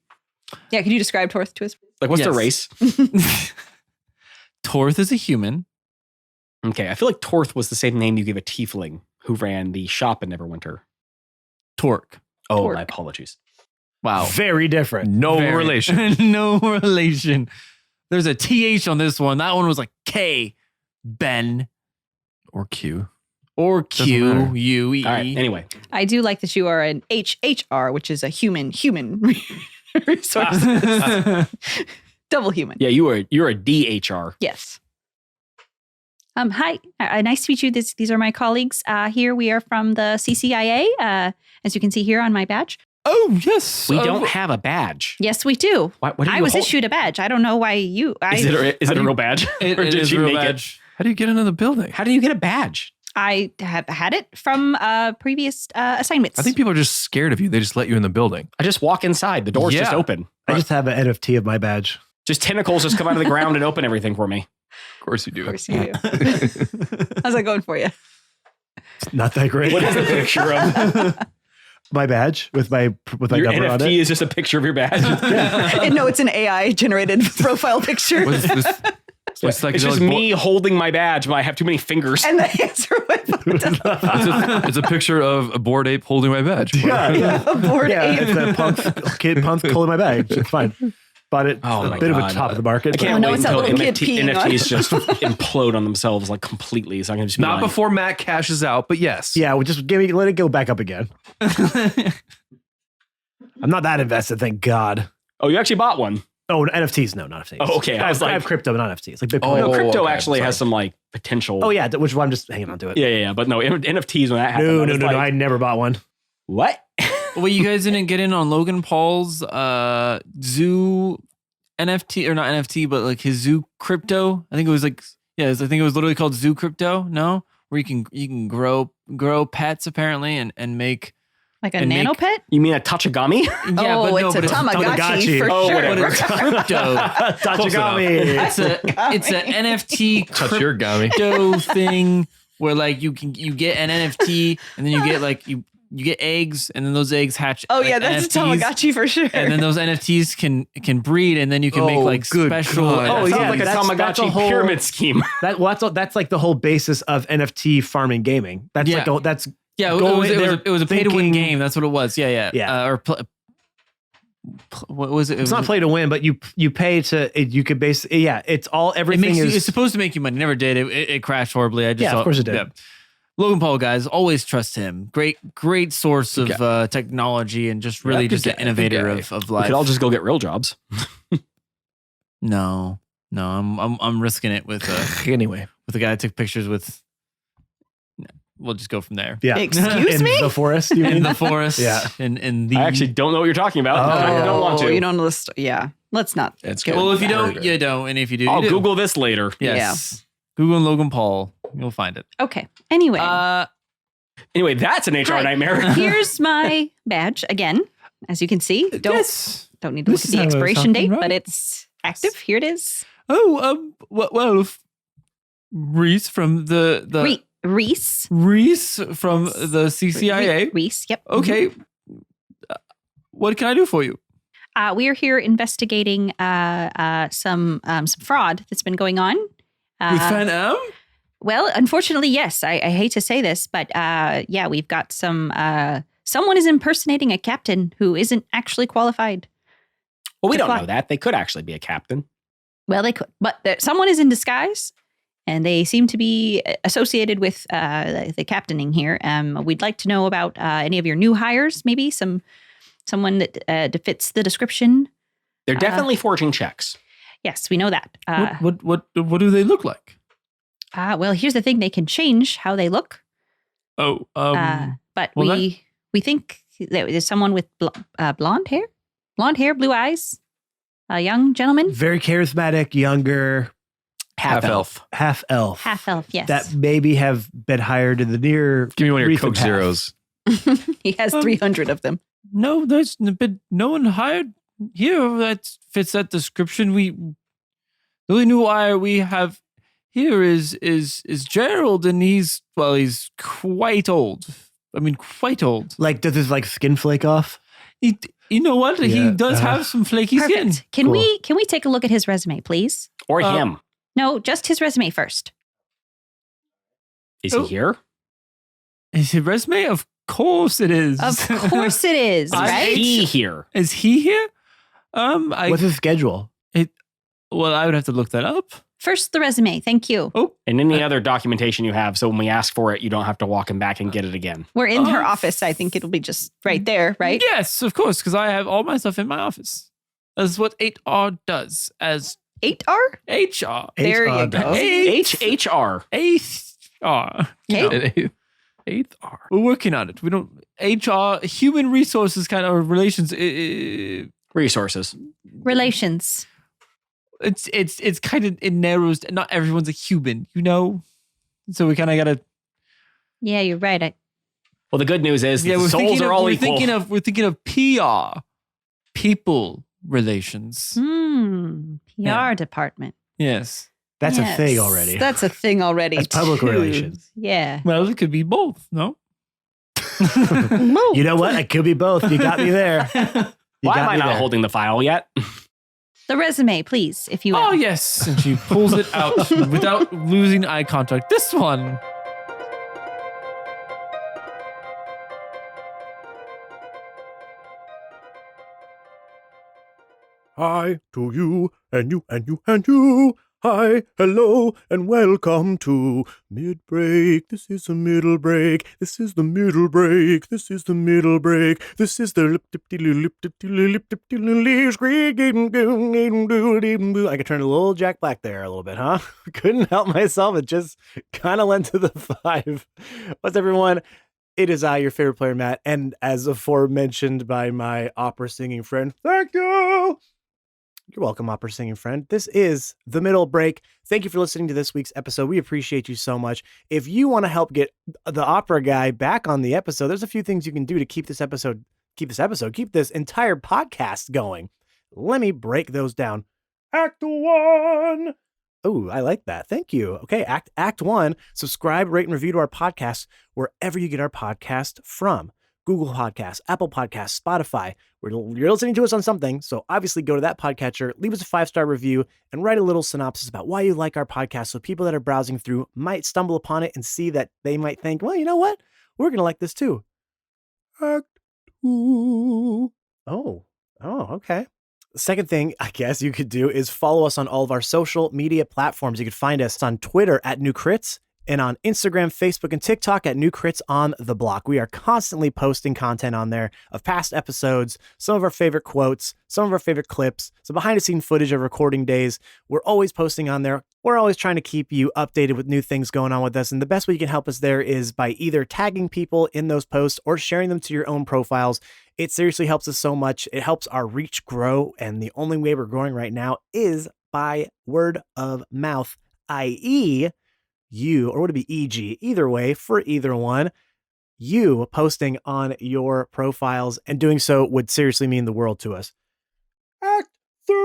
Yeah, can you describe Torth to us? Like, what's their Yes. race? Torth is a human. Okay, I feel like Torth was the same name you gave a tiefling who ran the shop in Neverwinter. Torque. Oh, Torque. my apologies. Wow. Very different. No Very- relation. No relation. There's a TH on this one. That one was like K. Ben. Or Q. Or Doesn't Q. matter. U. E. All right, anyway. I do like that you are an HHR, which is a human resource. Double human. Yeah, you're a DHR. Yes. Hi. Nice to meet you. These are my colleagues. Here we are from the CCIA. As you can see here on my badge. Oh, yes. We don't have a badge. Yes, we do. What do I you was hold? issued a badge. I don't know why you. Is it a real badge? It Or did is you real make it? badge. How do you get into the building? How do you get a badge? I have had it from previous assignments. I think people are just scared of you. They just let you in the building. I just walk inside. The door's just Yeah. open. I just have an NFT of my badge. Just tentacles just come out of the ground and open everything for me. Of course you do. Of course you do. How's that going for you? Not that great. What is the picture of? My badge with my Your number on NFT it. is just a picture of your badge. And no, it's an AI generated profile picture. What is this? It's It's just me holding my badge, but I have too many fingers. And the answer It's a picture of a bored ape holding my badge. Yeah. a board Yeah, ape. it's a punk holding my bag. It's fine. Bought it. Oh a my bit of God. a top of the market. I can't Oh, no, wait it's that until little kid peeing on NFTs just implode on themselves like completely. So I'm gonna just be Not like, before Matt cashes out, but yes. Yeah, we just let it go back up again. I'm not that invested, thank God. Oh, you actually bought one. Oh, NFTs? No, not NFTs. Oh, okay. I was I have like- crypto, not NFTs. Like Bitcoin. Oh, No, crypto okay, actually sorry. has some like potential. Oh yeah, which is why I'm just hanging on to it. Yeah. But no, NFTs when that happened. No, I no, was no, no. like, I never bought one. What? Well, you guys didn't get in on Logan Paul's zoo NFT, or not NFT, but like his zoo crypto. I think it was like, I think it was literally called zoo crypto. No, where you can grow pets apparently and make. Like a And nano make- pet? You mean a Tachigami? Yeah, Oh, but no, it's but a Tamagotchi for Oh, sure. whatever. But it's crypto. Tachigami. It's a NFT Touch your gummy. crypto thing where like you get an NFT and then you get like you get eggs and then those eggs hatch. Oh, like, yeah, that's a NFTs, Tamagotchi for sure. And then those NFTs can breed and then you can make Oh, like good special. God. Oh, That yeah, sounds like a that's a Tamagotchi whole- pyramid scheme. That's like the whole basis of NFT farming gaming. That's Yeah. like that's Yeah, Go in it there was a pay to win thinking- game. That's what it was. Yeah. Yeah. What was it? it's not play to win, but you pay to. You could basically it's all It everything makes you, is. it's supposed to make you money. Never did. It crashed horribly. I just Yeah, of saw- course it did. Logan Paul, guys, always trust him. Great source of technology and just really Yeah, just good an guy, innovator good guy. of We life. could all just go get real jobs. No, I'm risking it with Anyway, the guy that took pictures with. We'll just go from there. yeah. Excuse in me? the forest. You In mean? the forest. Yeah. In the. I actually don't know what you're talking about. Oh. I don't want to. You don't know the story. Yeah. Let's not. it's go good. Well, if you don't, Very you good. don't, and if you do, I'll you do. Google this later. Yes. Google Logan Paul. You'll find it. Okay. Anyway, Anyway, that's an HR Hi. nightmare. here's my badge again. As you can see, don't need to look This at is the how it's expiration date, fucking but right. it's active. Here it is. Oh, Reese from the Reese. Reese from the CCIA. Reese. Yep. Okay. What can I do for you? We are here investigating some fraud that's been going on. With Fan M? Well, unfortunately, yes. I hate to say this, but yeah, we've got someone is impersonating a captain who isn't actually qualified. Well, we To don't fly. know that. They could actually be a captain. Well, they could, but someone is in disguise, and they seem to be associated with the captaining here. We'd like to know about any of your new hires, maybe someone that fits the description. They're definitely forging checks. Yes, we know that. What do they look like? Well, here's the thing: they can change how they look. Oh, But well, we think that there's someone with blonde hair, blue eyes, a young gentleman, Very charismatic, younger, Half elf. half elf. half elf. Yes, That maybe have been hired in the near. Give me one of your recent Coke Zeros. he has 300 of them. no, there's been no one hired here that fits that description. The only new hire we have here is Gerald, and he's quite old. I mean, quite old. Like, does his like skin flake off? You know what? He Yeah, does have some flaky skin. Perfect. Can we take a look at his resume, please? Or him. No, just his resume first. Is he here? Is his resume? Of course it is. Of course it is, right? Is he here? Is he here? What's his schedule? Well, I would have to look that up. First, the resume. Thank you. Oh, And any other documentation you have, so when we ask for it, you don't have to walk him back and get it again. We're in her office. I think it'll be just right there, right? yes, of course, because I have all my stuff in my office. That's what 8R does as 8R? HR. There you go. HHR. 8R. Okay. Eighth R. We're working on it. We don't HR, human resources kind of relations. Resources. Relations. It's kind of, it narrows. Not everyone's a human, so we kind of gotta. Yeah, you're right. Well, the good news is the souls are all equal. We're thinking of PR, people relations. PR department. Yes. That's Yes, a thing already. That's a thing already. That's public too. relations. Yeah. Well, it could be both. No. You know what? It could be both. You got me there. Why am I not holding the file yet? The resume, please, if you will. Oh yes, and she pulls it out without losing eye contact. This one. Hi to you, and you, and you, and you. Hi, hello, and welcome to mid-break. This is the middle break. This is the middle break. This is the middle break. This is the I could turn a little Jack Black there a little bit, huh? Couldn't help myself. It just kind of lent to the vibe. What's up, everyone? It is I, your favorite player, Matt, and as aforementioned by my opera singing friend, thank you. You're welcome, opera singing friend. This is The Middle Break. Thank you for listening to this week's episode. We appreciate you so much. If you want to help get the opera guy back on the episode, there's a few things you can do to keep this entire podcast going. Let me break those down. Act 1. Oh, I like that. Thank you. Okay, Act 1. Subscribe, rate, and review to our podcast wherever you get our podcast from. Google Podcasts, Apple Podcasts, Spotify. You're listening to us on something, so obviously go to that podcatcher, leave us a 5-star review, and write a little synopsis about why you like our podcast so people that are browsing through might stumble upon it and see that they might think, well, you know what? We're going to like this too. Act 2. Oh, okay. The second thing I guess you could do is follow us on all of our social media platforms. You could find us on Twitter at New Crits, and on Instagram, Facebook, and TikTok at New Crits on the Block. We are constantly posting content on there of past episodes, some of our favorite quotes, some of our favorite clips, some behind-the-scenes footage of recording days. We're always posting on there. We're always trying to keep you updated with new things going on with us. And the best way you can help us there is by either tagging people in those posts or sharing them to your own profiles. It seriously helps us so much. It helps our reach grow. And the only way we're growing right now is by word of mouth, i.e., you, or would it be EG? Either way, for either one, you posting on your profiles and doing so would seriously mean the world to us. Act 3.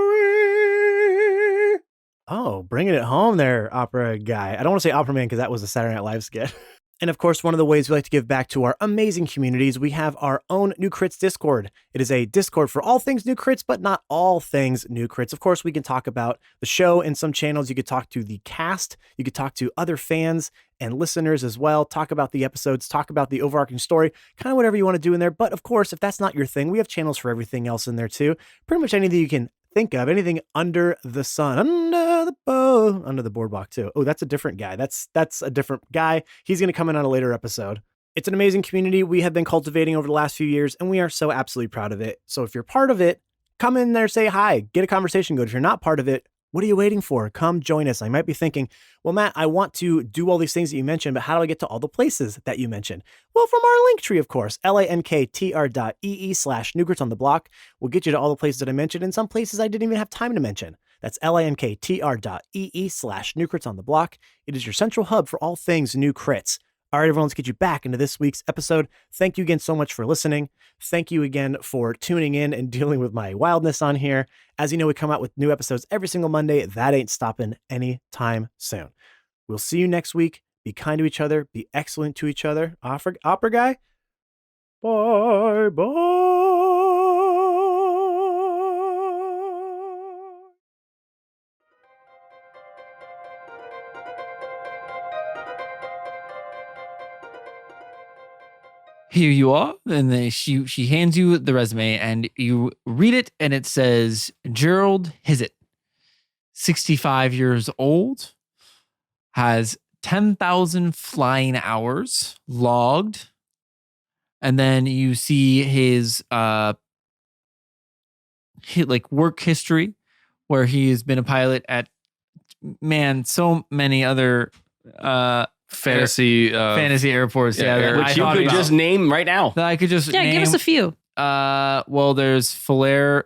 Oh, bringing it home there, opera guy. I don't want to say opera man because that was a Saturday Night Live skit. And of course, one of the ways we like to give back to our amazing communities, we have our own New Crits Discord. It is a Discord for all things New Crits, but not all things New Crits. Of course, we can talk about the show in some channels. You could talk to the cast. You could talk to other fans and listeners as well. Talk about the episodes, talk about the overarching story, kind of whatever you want to do in there. But of course, if that's not your thing, we have channels for everything else in there too. Pretty much anything you can think of, anything under the sun, under the bow, under the boardwalk too. Oh, that's a different guy. That's a different guy. He's going to come in on a later episode. It's an amazing community we have been cultivating over the last few years, and we are so absolutely proud of it. So if you're part of it, come in there, say hi, get a conversation going. If you're not part of it, what are you waiting for? Come join us. I might be thinking, well, Matt, I want to do all these things that you mentioned, but how do I get to all the places that you mentioned? Well, from our link tree, of course, linktr.ee/newgrits on the block will get you to all the places that I mentioned, and some places I didn't even have time to mention. That's linktr.ee/newgrits on the block. It is your central hub for all things New Crits. All right, everyone, let's get you back into this week's episode. Thank you again so much for listening. Thank you again for tuning in and dealing with my wildness on here. As you know, we come out with new episodes every single Monday. That ain't stopping anytime soon. We'll see you next week. Be kind to each other. Be excellent to each other. Opera guy. Bye bye. Here you are. And then she hands you the resume and you read it and it says Gerald Hizit, 65 years old, has 10,000 flying hours logged. And then you see his work history where he's been a pilot at so many other fantasy airports. Yeah, which you could just name right now. that I could just name. give us a few. Well, there's Falair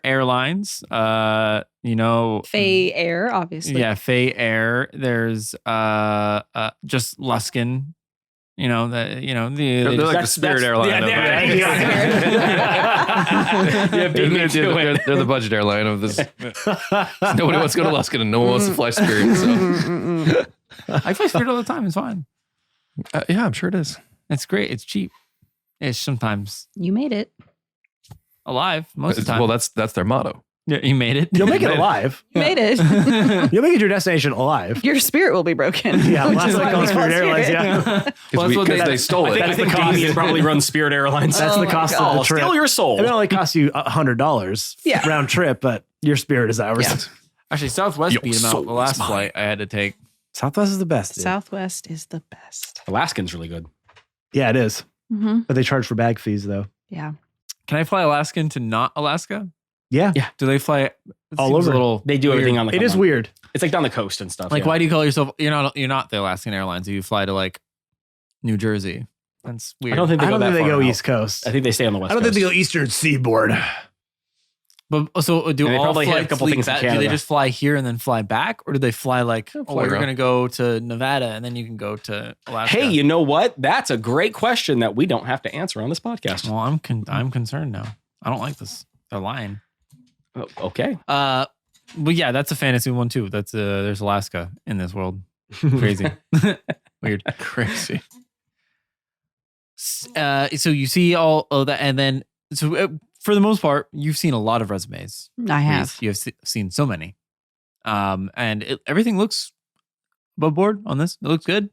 Airlines. Faye Air, obviously. Yeah, Faye Air. There's just Luskin. They're like the Spirit airline. They're the budget airline of this. Nobody wants to go to Luskin and no one wants to fly Spirit. So. I fly Spirit all the time. It's fine. Yeah, I'm sure it is. It's great. It's cheap. It's sometimes You made it. alive most of the time. Well, that's their motto. Yeah, you made it. You'll make it alive. You made it. You'll make it to your destination alive. Your spirit will be broken. Yeah, Which last is night why we on Spirit call Airlines. Spirit. Yeah, Because they stole it. I think Damien probably runs Spirit Airlines. that's Oh the my cost God. of the trip. Steal your soul. It only costs you $100 Yeah. round trip, but your spirit is ours. Yeah. Actually, Southwest Your beat him out soul the last is mine. flight I had to take. Southwest is the best. Dude. Southwest is the best. Alaskan's really good. Yeah, it is. Mm-hmm. But they charge for bag fees though. Yeah. Can I fly Alaskan to not Alaska? Yeah, Do they fly it All seems over. A little They do weird. everything on the it is weird. It's like down the coast and stuff. Like, yeah. why do you call yourself? You're not the Alaskan Airlines. You fly to like New Jersey. That's weird. I don't think they I go don't that think they far go out. East Coast. I think they stay on the west I don't coast. think they go Eastern Seaboard. But so do And they all probably hit a flights couple leave things in back? Do they Canada. just fly here and then fly back, or do they fly like, fly we're around. going to go to Nevada and then you can go to Alaska? Hey, you know what? That's a great question that we don't have to answer on this podcast. well, I'm concerned now. I don't like this. They're lying. Oh, okay. But yeah, that's a fantasy one too. That's there's Alaska in this world. Crazy, weird, Crazy. So you see all of that, and then for the most part, you've seen a lot of resumes. I have. You have seen so many, and everything looks above board on this. It looks good.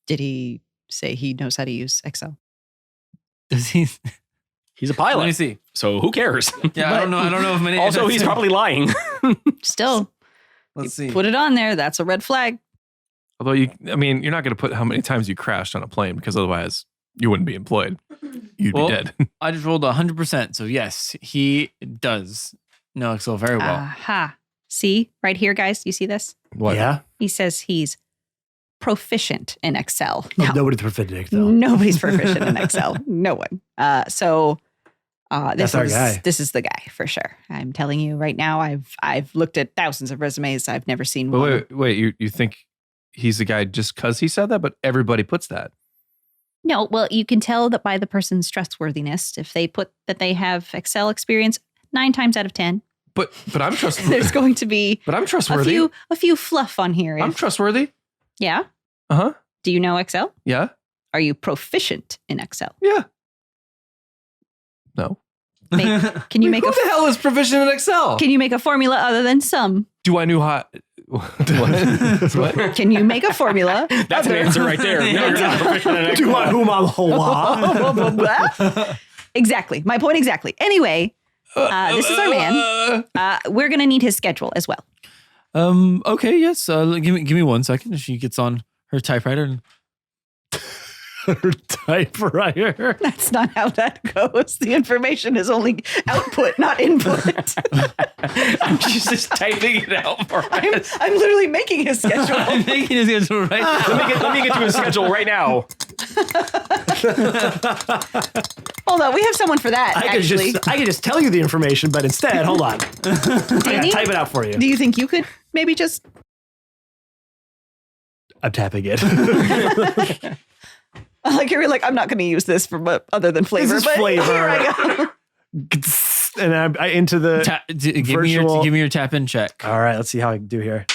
Did he say he knows how to use Excel? Does he? He's a Let me pilot, see. so who cares? Yeah, I don't know. I don't know if many. Also, he's probably lying. Still, Let's see. put it on there. That's a red flag. Although you're not going to put how many times you crashed on a plane because otherwise you wouldn't be employed. You'd Well, be dead. I just rolled 100%. So yes, he does know Excel very well. Aha. See right here, guys. You see this? What? Yeah. He says he's proficient in Excel. Oh, Now, nobody's proficient though. nobody's proficient in Excel. No one. That's our guy. This is the guy for sure. I'm telling you right now. I've looked at thousands of resumes. I've never seen But one. wait. You think he's the guy just because he said that? But everybody puts that. No, well, you can tell that by the person's trustworthiness. If they put that they have Excel experience, 9 times out of 10, But I'm trustworthy. there's going to be But I'm a trustworthy. few fluff on here. I'm If- trustworthy. yeah. Uh huh. Do you know Excel? Yeah. Are you proficient in Excel? Yeah. No. Can you make Who a the hell is proficient in Excel? Can you make a formula other than sum? Do I know how? What? Can you make a formula? That's an answer right there. No, you're not proficient in Do I Excel. whom I'm Exactly. My point exactly. Anyway, this is our man. We're going to need his schedule as well. Okay, yes. Give me 1 second. She gets on her typewriter and Her typewriter. That's not how that goes. The information is only output, not input. She's just typing it out for us. I'm literally making his schedule. I'm making his schedule right now. Let me get to his schedule right now. Hold on, we have someone for that, I could just tell you the information, but instead, hold on. I Danny, type it out for you. do you think you could maybe just... I'm tapping it. Like you're like, I'm not going to use this for other than flavor. This is but flavor. Here I go. And I into the Give me virtual- your tap in check. All right, let's see how I do here.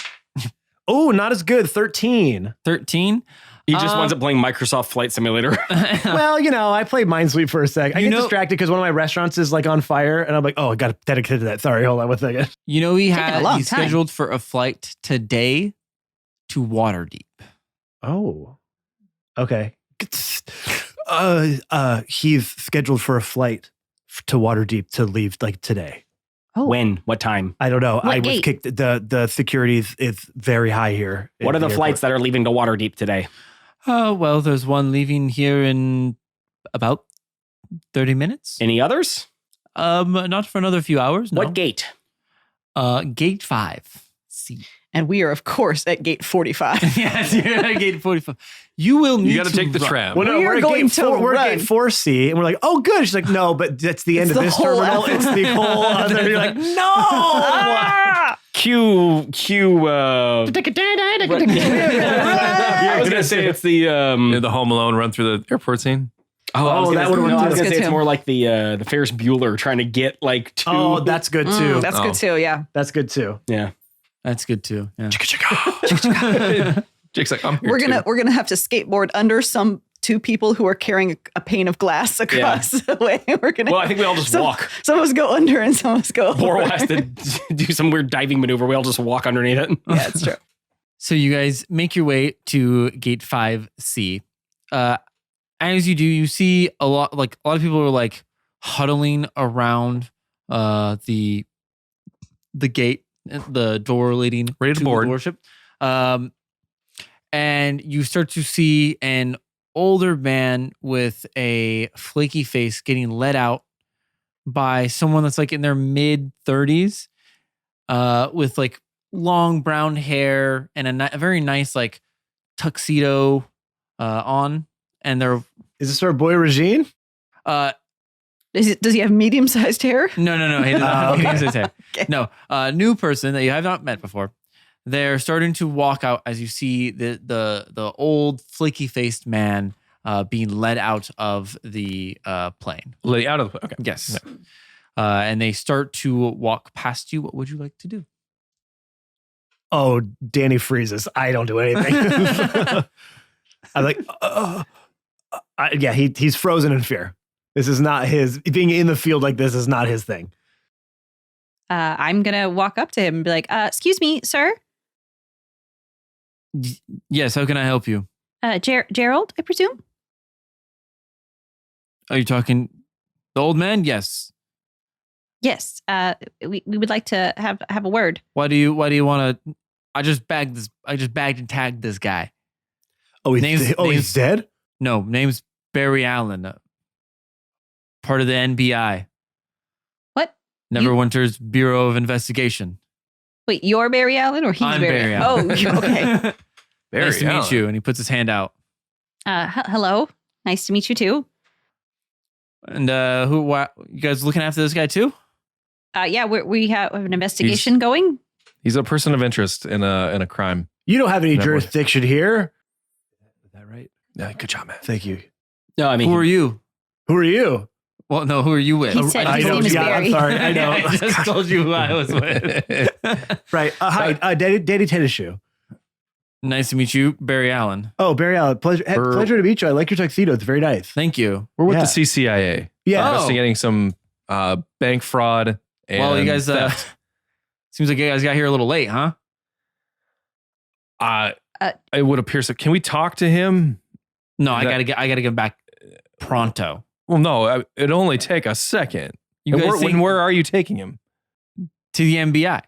Oh, not as good. 13. 13. He just winds up playing Microsoft Flight Simulator. Well, I played Minesweep for a sec. I get distracted because one of my restaurants is like on fire, and I'm like, oh, I got to dedicate to that. Sorry, hold on one second. He's scheduled for a flight today to Waterdeep. Oh, okay. He's scheduled for a flight to Waterdeep to leave like today. Oh. When? What time? I don't know. What I was gate? kicked. The security is very high here. What are the flights that are leaving to Waterdeep today? Well, there's one leaving here in about 30 minutes. Any others? Not for another few hours. No. What gate? Gate 5. C. And we are, of course, at gate 45. Yes, you're at gate 45. You will need You got to take the run. tram. Well, no, We are we're at going gate to 4. We're at run. gate 4C, and we're like, oh, good. She's like, no, but that's the end It's of the this whole terminal. It's the whole other. You're like, no. Q. I was gonna say it's the. The Home Alone run through the airport scene. that would've worked I was too. gonna say That's it's more like the Ferris Bueller trying to get like two. Oh, that's good too. That's good too, yeah. That's good too. yeah. That's good too. Yeah. Jake's like, I'm here We're gonna have to skateboard under some two people who are carrying a pane of glass across the way. We're gonna. Well, I think we all just walk. Some of us go under and some of us go Borel over. has to do some weird diving maneuver. We all just walk underneath it. Yeah, it's true. So you guys make your way to gate 5C. As you do, you see a lot of people are like huddling around the gate, the door leading Ready to to board. the worship. And you start to see an older man with a flaky face getting led out by someone that's like in their mid 30s, with like long brown hair and a very nice like tuxedo on, and they're Is this our boy Regine? Does he have medium-sized hair? no he doesn't have Okay. anything to say. Okay. No, new person that you have not met before. They're starting to walk out as you see the old flaky faced man being led out of the plane. Lay out of the. Okay. Yes. And they start to walk past you. What would you like to do? Oh, Danny freezes. I don't do anything. I'm like, yeah, he's frozen in fear. This is not his. Being in the field like this is not his thing. I'm gonna walk up to him and be like, "Excuse me, sir. Yes, how can I help you? Gerald, I presume." Are you talking the old man? Yes. Yes. We would like to have a word. Why do you want to? I just bagged and tagged this guy. Oh, Name's- he's dead? No, name's Barry Allen, part of the NBI. What? Neverwinter's Bureau of Investigation. Wait, you're Barry Allen or he's I'm Barry Oh, Allen. you- okay. Barry Nice to Allen. meet you. And he puts his hand out. Hello. Nice to meet you too. And you guys looking after this guy too? Yeah, we have an investigation going. He's a person of interest in a crime. You don't have any Never. jurisdiction here. Is that right? Yeah, good job, man. Thank you. No, I mean, Who are you? Who are you? Well, no, who are you with? He said I his know, name is yeah, Barry. I'm sorry. I know. I just told you who I was with. Right. Hi, Daddy Tennis Shoe. Nice to meet you, Barry Allen. Oh, Barry Allen. Pleasure to meet you. I like your tuxedo. It's very nice. Thank you. We're with Yeah. the CCIA. Yeah. Oh. Investigating some bank fraud. And Well, you guys, theft. seems like you guys got here a little late, huh? It would appear so. Can we talk to him? No, I That- gotta get back pronto. Well, no, it'd only take a second. You And guys think where are you taking him? to the NBI,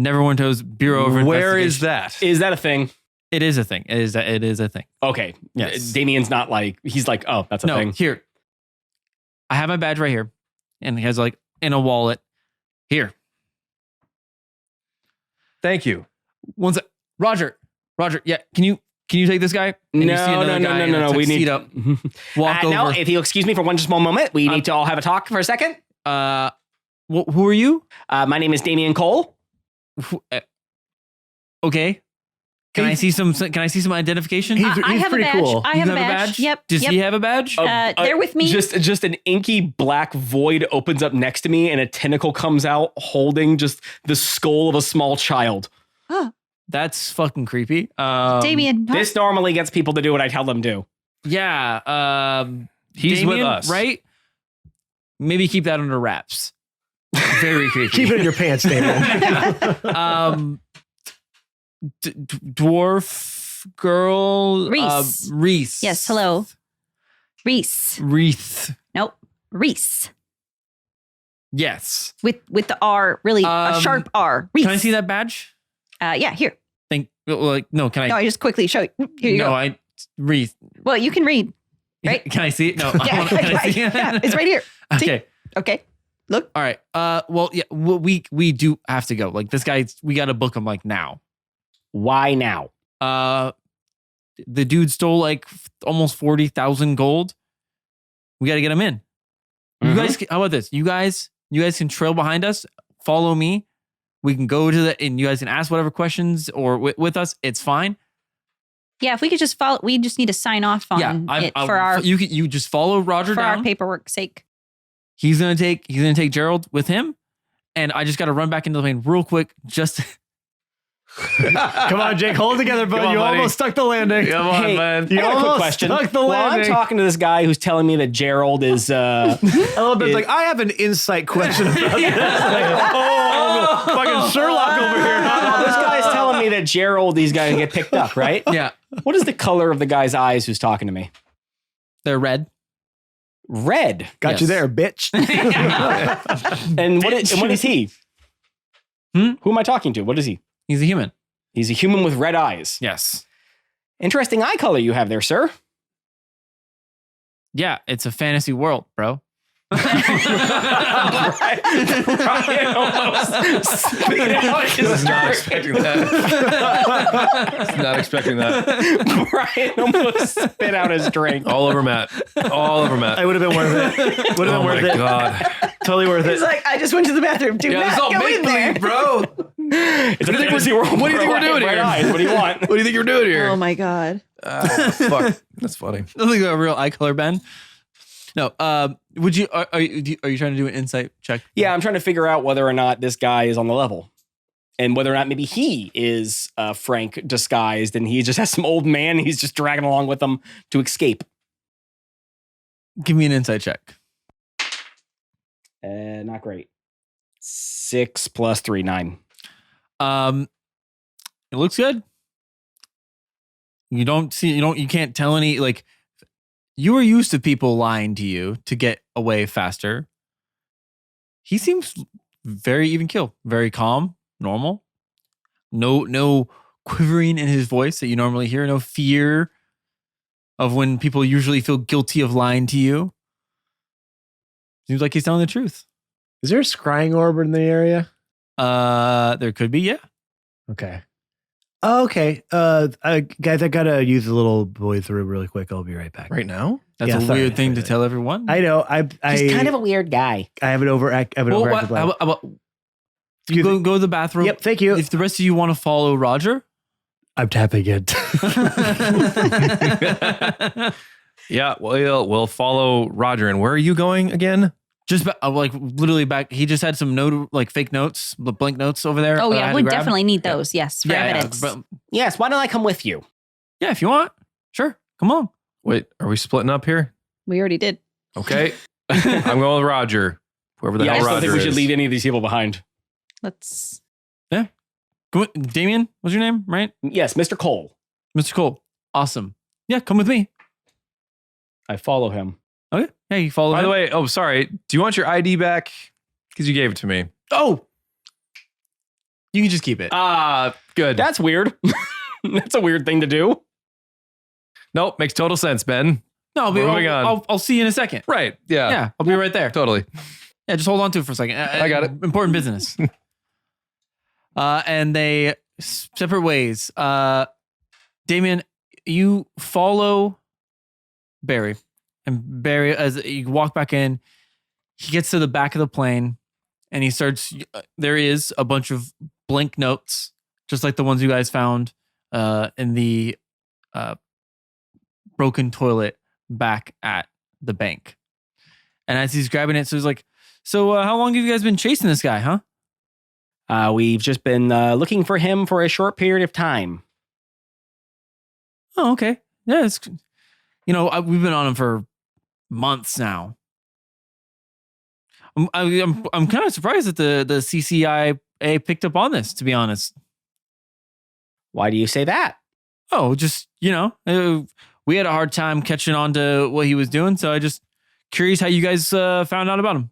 Neverwinter's Bureau of Where is Investigation. that? is that a thing? It is a thing. It is a thing. Okay. Yes. Damien's not like, he's like, oh, that's a No, thing. here. I have my badge right here, and he has like in a wallet. Here, Thank you. one sec. Roger, yeah. Can you take this guy? And you see another guy in a We need tuxedo walk no, over. if you'll excuse me for one small moment, we need to all have a talk for a second. Who are you? My name is Damien Cole. Okay. Can I see some identification? He's I have a pretty badge. cool. I have You a badge. Yep. Does yep. he have a badge? They're with me. Just an inky black void opens up next to me, and a tentacle comes out holding just the skull of a small child. That's fucking creepy. Damien, This normally gets people to do what I tell them to. Yeah. He's Damien, with us. right? Maybe keep that under wraps. Very creepy. Keep it in your pants, Damien. Dwarf girl. Reese. Reese. yes, hello. Reese. Reese. Nope. Reese. Yes. With the R, really a sharp R. Reese. Can I see that badge? Yeah, here. No, can I? No, I just quickly show you. Here you go. Reese. Well, you can read. Right? Can I see it? No. Yeah, Can I see it? yeah, it's right here. See? Okay. Okay. Look. All right. Well, yeah. We do have to go. Like this guy, we got to book him like now. Why now? The dude stole like almost 40,000 gold. We got to get him in. You Mhm. guys, how about this? You guys can trail behind us. Follow me. We can go to and you guys can ask whatever questions or with us. It's fine. Yeah, if we could just follow, we just need to sign off on it for our You just follow Roger for down. our paperwork sake. He's gonna take Gerald with him, and I just got to run back into the plane real quick. Just Come on, Jake, hold it together, bud. Come on, You buddy. almost stuck the landing. Come on, Hey, man. You I got a quick almost question. stuck the Well, I'm landing. talking to this guy who's telling me that Gerald is. I love it. It's like, I have an insight question about this. Like, fucking Sherlock over here. This guy's telling me that Gerald, these guys get picked up, right? yeah, What is the color of the guy's eyes who's talking to me? they're red. Red. Got you Yes. there, bitch. And what is he? Hmm? Who am I talking to? What is he? He's a human. He's a human with red eyes. Yes. Interesting eye color you have there, sir. Yeah, it's a fantasy world, bro. Brian almost spit out his Was not drink. expecting that. Was not expecting that. Brian almost spit out his drink. All over Matt. All over Matt. It would have been worth it. Would have Oh been my worth it. god. Totally worth He's it. like, I just went to the bathroom. Do not go in there. bro. It's a fantasy world. what do you think we're doing Red here? eyes. What do you want? What do you think you're doing here? Oh my God. Fuck. That's funny. Doesn't like a real eye color, Ben. No. Would you? Are you trying to do an insight check? Yeah, I'm trying to figure out whether or not this guy is on the level. And whether or not maybe he is Frank disguised and he just has some old man he's just dragging along with him to escape. Give me an insight check. Not great. 6 + 3, 9. It looks good. You can't tell any, like, you are used to people lying to you to get away faster. He seems very even keel, very calm, normal. No quivering in his voice that you normally hear, no fear of when people usually feel guilty of lying to you. Seems like he's telling the truth. Is there a scrying orb in the area? There could be, yeah. Okay. Okay. Guys, I gotta use the little boy through really quick. I'll be right back. Right now? That's Yeah, a sorry. weird thing to tell everyone. I know. He's kind of a weird guy. I have an overactive. Well, overactive how lab. about you go to the bathroom. Yep. Thank you. If the rest of you want to follow Roger, I'm tapping it. Yeah, we'll follow Roger. And where are you going again? just like literally back. He just had some fake notes, blank notes over there. Oh that I yeah, had we to grab. definitely need those. Yes, for evidence. but Yes, why don't I come with you? yeah, if you want, sure, come on. Wait, are we splitting up here? We already did. Okay. I'm going with Roger. Whoever the Yeah, I hell just don't Roger think we should is. leave any of these people behind. Let's. Come, Damien, what's your name? Right, Yes, Mr. Cole. Mr. Cole. Awesome. Yeah, come with me. I follow him. Okay. Hey, you follow. By him? the way, oh, sorry. Do you want your ID back? Because you gave it to me. Oh, you can just keep it. Good. That's weird. That's a weird thing to do. Nope, makes total sense, Ben. No, but moving on. I'll see you in a second. Right. Yeah. Yeah, I'll be right there. Totally. Yeah, just hold on to it for a second. I got it. Important business. And they separate ways. Damien, you follow Barry, and Barry, as you walk back in, he gets to the back of the plane, and he starts. There is a bunch of blank notes, just like the ones you guys found in the broken toilet back at the bank. And as he's grabbing it, so he's like, "So how long have you guys been chasing this guy, huh?" We've just been looking for him for a short period of time. Oh, okay. Yeah, it's, we've been on him for months now. I'm kind of surprised that the CCIA picked up on this, to be honest. Why do you say that? Oh, just, we had a hard time catching on to what he was doing. So I just curious how you guys found out about him.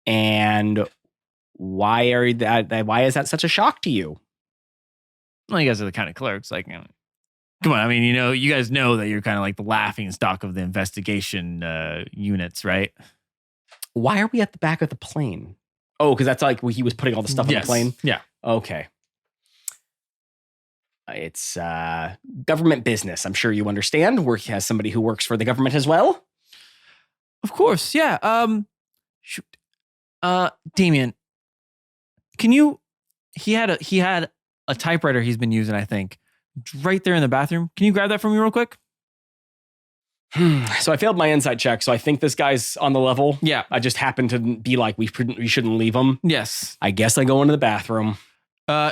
And why is that such a shock to you? Well, you guys are the kind of clerks, like, come on. I mean, you guys know that you're kind of like the laughing stock of the investigation units, right? Why are we at the back of the plane? Oh, because that's like he was putting all the stuff on the plane? Yeah. Okay. It's government business. I'm sure you understand. Work has somebody who works for the government as well. Of course, yeah. Shoot. Damien, he had a typewriter he's been using, I think, right there in the bathroom. Can you grab that from me real quick? So I failed my insight check, so I think this guy's on the level. Yeah. I just happened to be like, we shouldn't leave him. Yes. I guess I go into the bathroom.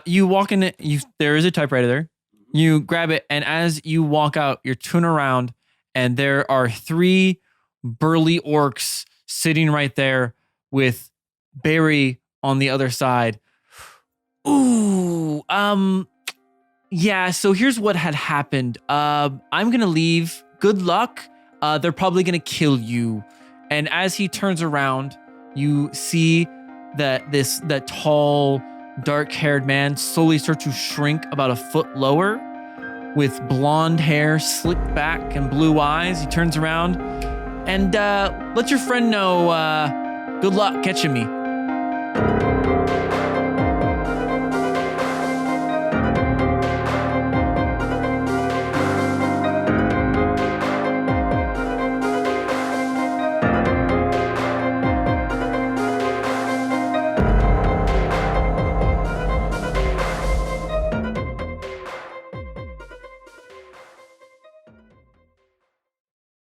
You walk in it, there is a typewriter there. You grab it, and as you walk out, you're turning around, and there are 3 burly orcs sitting right there with Barry on the other side. Ooh, yeah, so here's what had happened. I'm gonna leave. Good luck. They're probably gonna kill you. And as he turns around, you see that tall, dark-haired man slowly start to shrink about a foot lower, with blonde hair slicked back and blue eyes. He turns around and let your friend know. Good luck catching me.